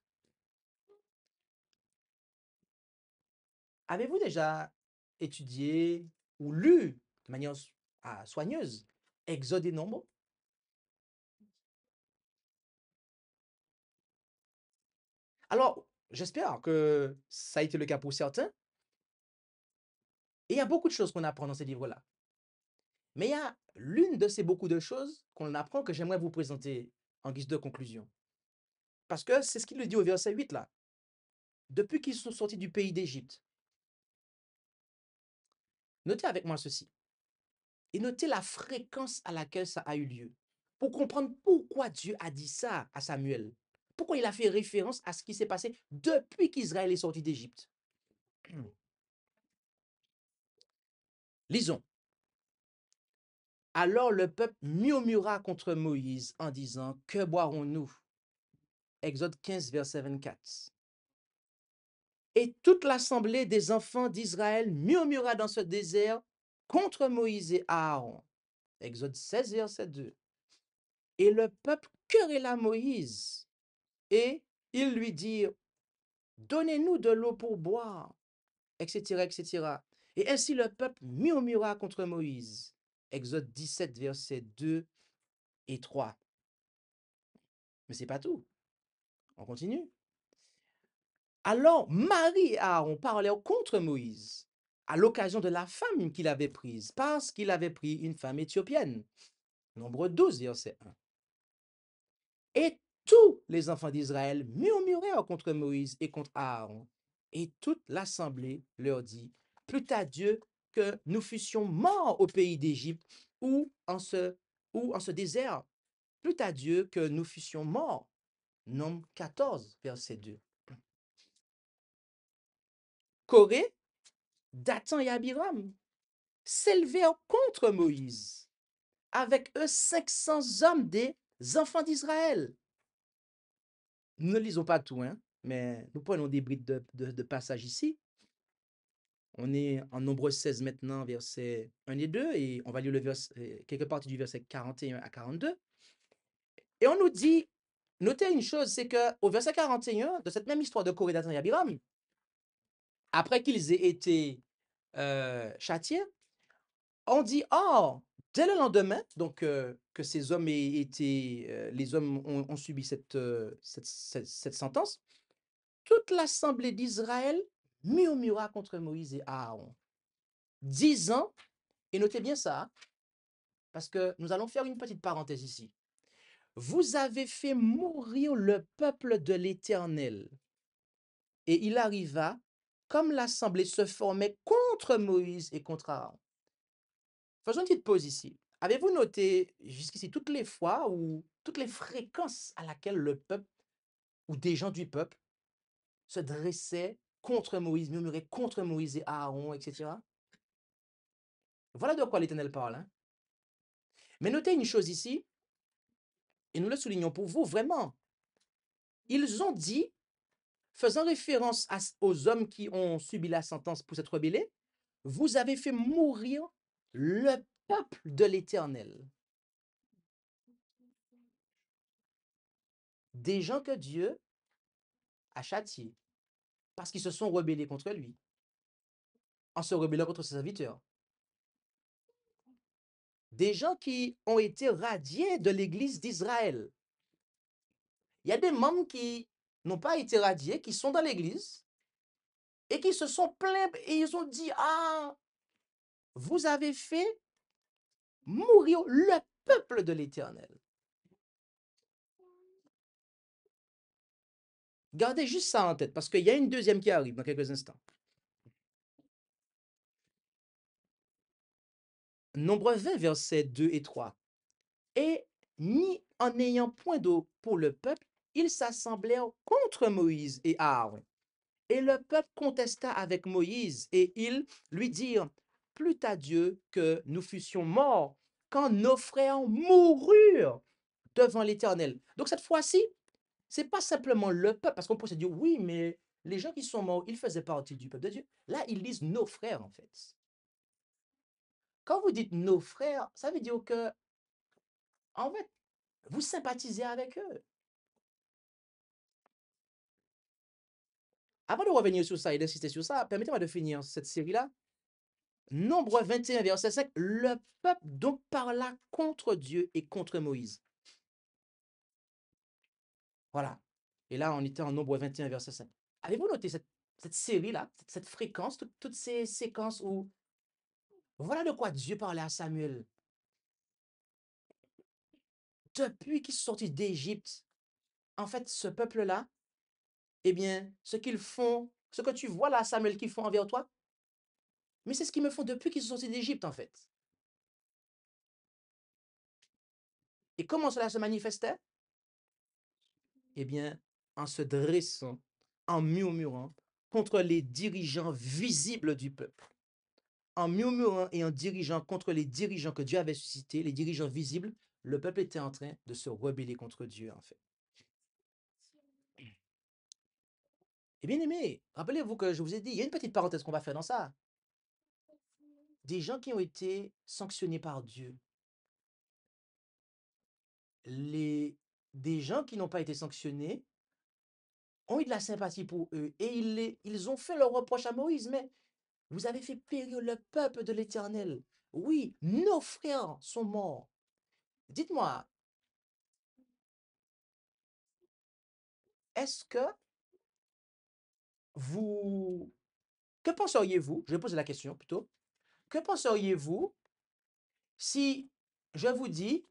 Avez-vous déjà étudié ou lu de manière soigneuse Exode et Nombres? Alors, j'espère que ça a été le cas pour certains. Et il y a beaucoup de choses qu'on apprend dans ces livres-là. Mais il y a l'une de ces beaucoup de choses qu'on apprend que j'aimerais vous présenter en guise de conclusion. Parce que c'est ce qu'il nous dit au verset 8 là. Depuis qu'ils sont sortis du pays d'Égypte. Notez avec moi ceci. Et notez la fréquence à laquelle ça a eu lieu. Pour comprendre pourquoi Dieu a dit ça à Samuel. Pourquoi il a fait référence à ce qui s'est passé depuis qu'Israël est sorti d'Égypte. Lisons. Alors le peuple murmura contre Moïse en disant, que boirons-nous? Exode 15, verset 24. Et toute l'assemblée des enfants d'Israël murmura dans ce désert contre Moïse et Aaron. Exode 16, verset 2. Et le peuple querella Moïse et ils lui dirent, donnez-nous de l'eau pour boire, etc., etc. Et ainsi le peuple murmura contre Moïse. Exode 17, versets 2 et 3. Mais c'est pas tout. On continue. Alors Marie et Aaron parlèrent contre Moïse à l'occasion de la femme qu'il avait prise, parce qu'il avait pris une femme éthiopienne. Nombre 12, verset 1. Et tous les enfants d'Israël murmurèrent contre Moïse et contre Aaron. Et toute l'assemblée leur dit, plût à Dieu que nous fussions morts au pays d'Égypte ou en ce désert. Plût à Dieu que nous fussions morts. Nombre 14, verset 2. Corée, Dathan et Abiram s'élevèrent contre Moïse, avec eux 500 hommes des enfants d'Israël. Nous ne lisons pas tout, hein, mais nous prenons des brides de passage ici. On est en Nombre 16 maintenant, versets 1 et 2, et on va lire quelques parties du verset 41 à 42. Et on nous dit, notez une chose, c'est qu'au verset 41 de cette même histoire de Corée, Dathan et Abiram, après qu'ils aient été châtiés, on dit, oh, dès le lendemain, donc que ces hommes aient été, les hommes ont subi cette sentence, toute l'assemblée d'Israël murmura contre Moïse et Aaron. 10 ans, et notez bien ça, hein, parce que nous allons faire une petite parenthèse ici. Vous avez fait mourir le peuple de l'Éternel. Et il arriva, comme l'assemblée se formait contre Moïse et contre Aaron. Faisons une petite pause ici. Avez-vous noté jusqu'ici toutes les fois ou toutes les fréquences à laquelle le peuple ou des gens du peuple se dressaient contre Moïse, murmuraient contre Moïse et Aaron, etc. Voilà de quoi l'Éternel parle, hein. Mais notez une chose ici, et nous le soulignons pour vous, vraiment. Ils ont dit, faisant référence aux hommes qui ont subi la sentence pour s'être rebellés, vous avez fait mourir le peuple de l'Éternel. Des gens que Dieu a châtiés parce qu'ils se sont rebellés contre lui, en se rebellant contre ses serviteurs. Des gens qui ont été radiés de l'Église d'Israël. Il y a des membres qui n'ont pas été radiés, qui sont dans l'Église et qui se sont plaints et ils ont dit, ah, vous avez fait mourir le peuple de l'Éternel. Gardez juste ça en tête, parce qu'il y a une deuxième qui arrive dans quelques instants. Nombre 20, versets 2 et 3. Et ni en ayant point d'eau pour le peuple, ils s'assemblèrent contre Moïse et Aaron. Et le peuple contesta avec Moïse, et ils lui dirent, plût à Dieu que nous fussions morts quand nos frères moururent devant l'Éternel. Donc cette fois-ci, c'est pas simplement le peuple, parce qu'on peut se dire, oui, mais les gens qui sont morts, ils faisaient partie du peuple de Dieu. Là, ils disent nos frères, en fait. Quand vous dites nos frères, ça veut dire que, en fait, vous sympathisez avec eux. Avant de revenir sur ça et d'insister sur ça, permettez-moi de finir cette série-là. Nombre 21, verset 5, le peuple donc parla contre Dieu et contre Moïse. Voilà. Et là, on était en Nombre 21, verset 5. Avez-vous noté cette série-là, cette fréquence, toutes ces séquences où... Voilà de quoi Dieu parlait à Samuel. Depuis qu'ils sont sortis d'Égypte, en fait, ce peuple-là, eh bien, ce qu'ils font, ce que tu vois là, Samuel, qu'ils font envers toi, mais c'est ce qu'ils me font depuis qu'ils sont sortis d'Égypte, en fait. Et comment cela se manifestait? Eh bien, en se dressant, en murmurant contre les dirigeants visibles du peuple. En murmurant et en dirigeant contre les dirigeants que Dieu avait suscités, les dirigeants visibles, le peuple était en train de se rebeller contre Dieu, en fait. Et bien aimé, rappelez-vous que je vous ai dit, il y a une petite parenthèse qu'on va faire dans ça. Des gens qui ont été sanctionnés par Dieu. Des gens qui n'ont pas été sanctionnés ont eu de la sympathie pour eux et ils ont fait leur reproche à Moïse, mais vous avez fait périr le peuple de l'Éternel. Oui, nos frères sont morts. Dites-moi, est-ce que vous... Que penseriez-vous, je vais poser la question plutôt, que penseriez-vous si je vous dis,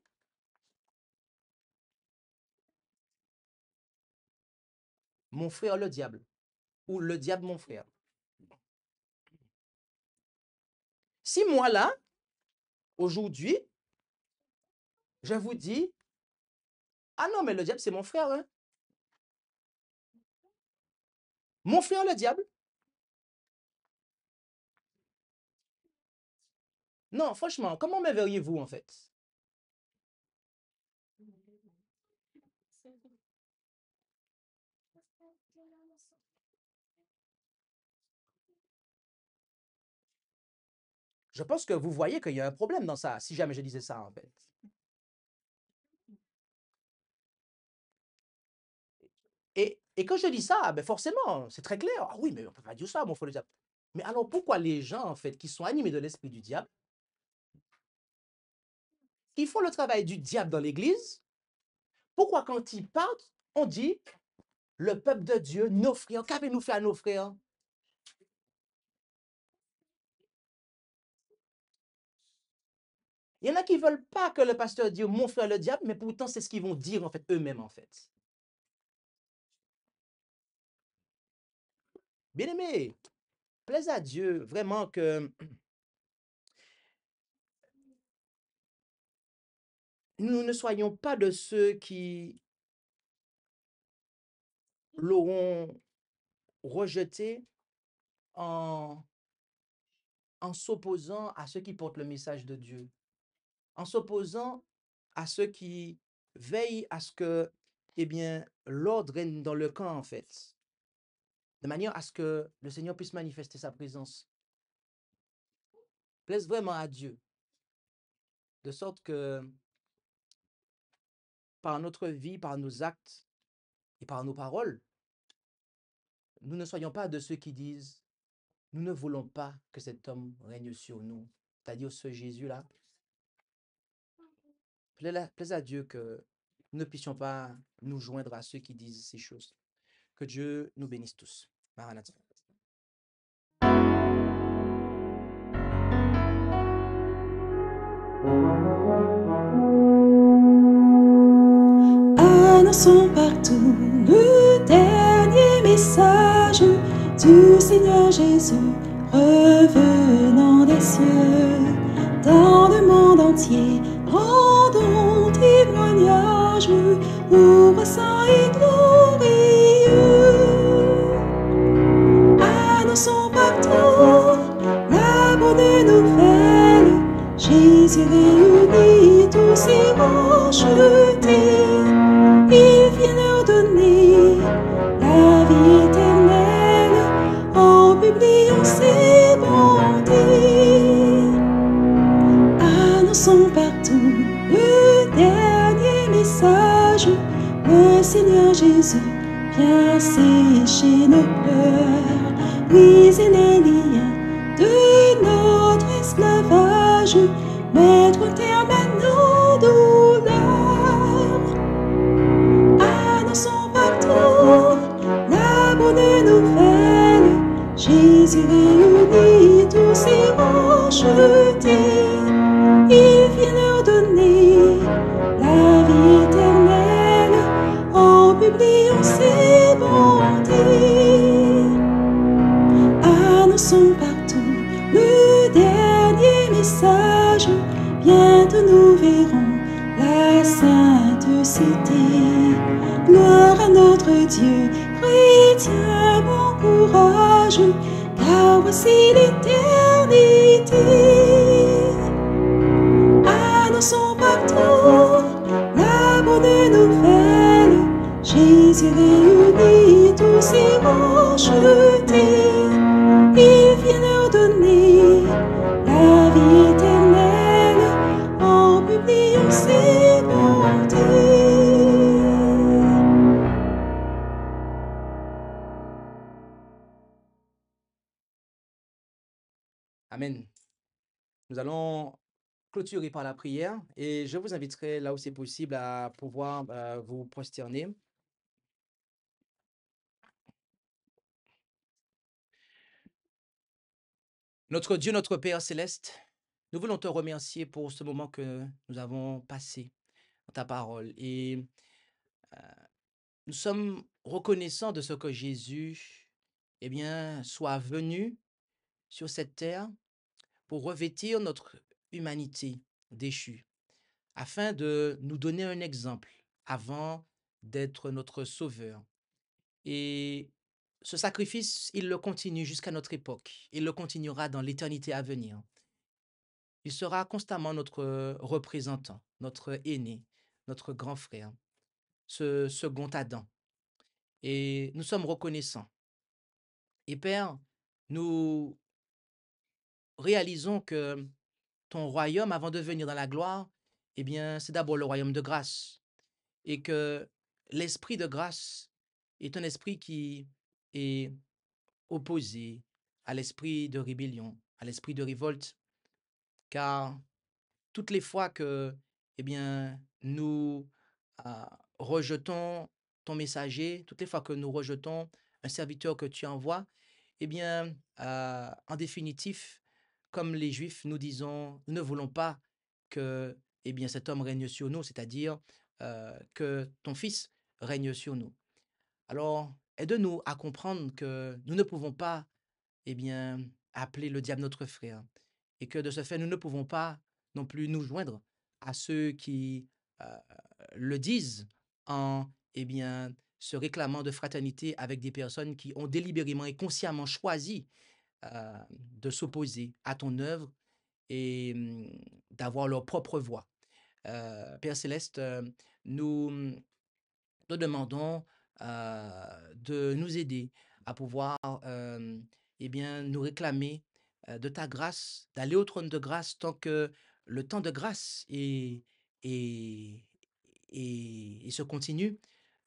mon frère le diable, ou le diable mon frère? Si moi là, aujourd'hui, je vous dis, ah non, mais le diable c'est mon frère, hein? Mon frère le diable? Non, franchement, comment me verriez-vous en fait? Je pense que vous voyez qu'il y a un problème dans ça, si jamais je disais ça en fait. Et quand je dis ça, ben forcément, c'est très clair. Ah oui, mais on ne peut pas dire ça, mon frère le diable. Mais alors pourquoi les gens, en fait, qui sont animés de l'esprit du diable, qui font le travail du diable dans l'église, pourquoi quand ils partent, on dit, le peuple de Dieu, nos frères, qu'avez-nous fait à nos frères? Il y en a qui ne veulent pas que le pasteur dise mon frère le diable, mais pourtant c'est ce qu'ils vont dire en fait eux-mêmes en fait. Bien-aimé, plaise à Dieu vraiment que nous ne soyons pas de ceux qui l'auront rejeté en, en s'opposant à ceux qui portent le message de Dieu, en s'opposant à ceux qui veillent à ce que, eh bien, l'ordre règne dans le camp, en fait, de manière à ce que le Seigneur puisse manifester sa présence. Plaise vraiment à Dieu, de sorte que par notre vie, par nos actes et par nos paroles, nous ne soyons pas de ceux qui disent nous ne voulons pas que cet homme règne sur nous, c'est-à-dire ce Jésus-là. Plaise à Dieu que nous ne puissions pas nous joindre à ceux qui disent ces choses. Que Dieu nous bénisse tous. Maranatha. Annonçons partout le dernier message du Seigneur Jésus, revenant des cieux. Dans le monde entier, rendons témoignage, ouvre saint et glorieux. Annonçons partout la bonne nouvelle, Jésus réunit tous ses rachetés. Il vient leur donner la vie éternelle en publiant ses bontés. Annonçons partout le dernier message, le Seigneur Jésus vient sécher nos pleurs, briser les liens de notre esclavage, mettre un terme à nos douleurs. Annonçons partout la bonne nouvelle, Jésus réunit tous ses rachetés. Il vient leur donner la vie éternelle en publiant ses bontés. Annonçons partout le dernier message, bientôt nous verrons la sainte cité. Gloire à notre Dieu, chrétien, bon courage, car voici l'éternité. Annonçons partout la bonne nouvelle, Jésus réunit tous ses rachetés. Il vient leur donner la vie éternelle en publiant ses bontés. Amen. Nous allons clôturer par la prière et je vous inviterai là où c'est possible à pouvoir vous prosterner. Notre Dieu, notre Père céleste, nous voulons te remercier pour ce moment que nous avons passé dans ta parole et nous sommes reconnaissants de ce que Jésus, eh bien, soit venu sur cette terre pour revêtir notre humanité déchue, afin de nous donner un exemple avant d'être notre sauveur. Et ce sacrifice, il le continue jusqu'à notre époque. Il le continuera dans l'éternité à venir. Il sera constamment notre représentant, notre aîné, notre grand frère, ce second Adam. Et nous sommes reconnaissants. Et Père, nous réalisons que ton royaume, avant de venir dans la gloire, eh bien, c'est d'abord le royaume de grâce. Et que l'esprit de grâce est un esprit qui est opposé à l'esprit de rébellion, à l'esprit de révolte. Car toutes les fois que, eh bien, nous rejetons ton messager, toutes les fois que nous rejetons un serviteur que tu envoies, eh bien, en définitive, comme les Juifs, nous disons, nous ne voulons pas que eh bien, cet homme règne sur nous, c'est-à-dire que ton Fils règne sur nous. Alors, aide-nous à comprendre que nous ne pouvons pas eh bien, appeler le diable notre frère et que de ce fait, nous ne pouvons pas non plus nous joindre à ceux qui euh, le disent en eh bien, se réclamant de fraternité avec des personnes qui ont délibérément et consciemment choisi de s'opposer à ton œuvre et d'avoir leur propre voix. Père Céleste, nous te demandons de nous aider à pouvoir eh bien, nous réclamer de ta grâce, d'aller au trône de grâce tant que le temps de grâce est- et se continue,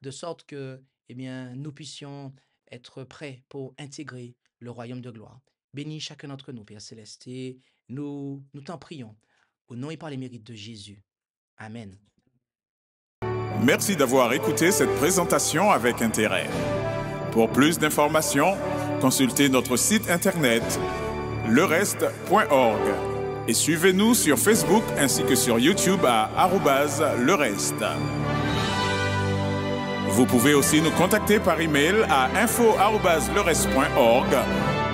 de sorte que eh bien, nous puissions être prêts pour intégrer le royaume de gloire. Bénis chacun d'entre nous, Père Céleste, et nous t'en prions, au nom et par les mérites de Jésus. Amen. Merci d'avoir écouté cette présentation avec intérêt. Pour plus d'informations, consultez notre site internet lereste.org et suivez-nous sur Facebook ainsi que sur YouTube à @lereste. Vous pouvez aussi nous contacter par email à info@lereste.org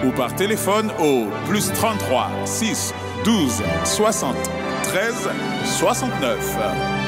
ou par téléphone au +33 6 12 60 13 69.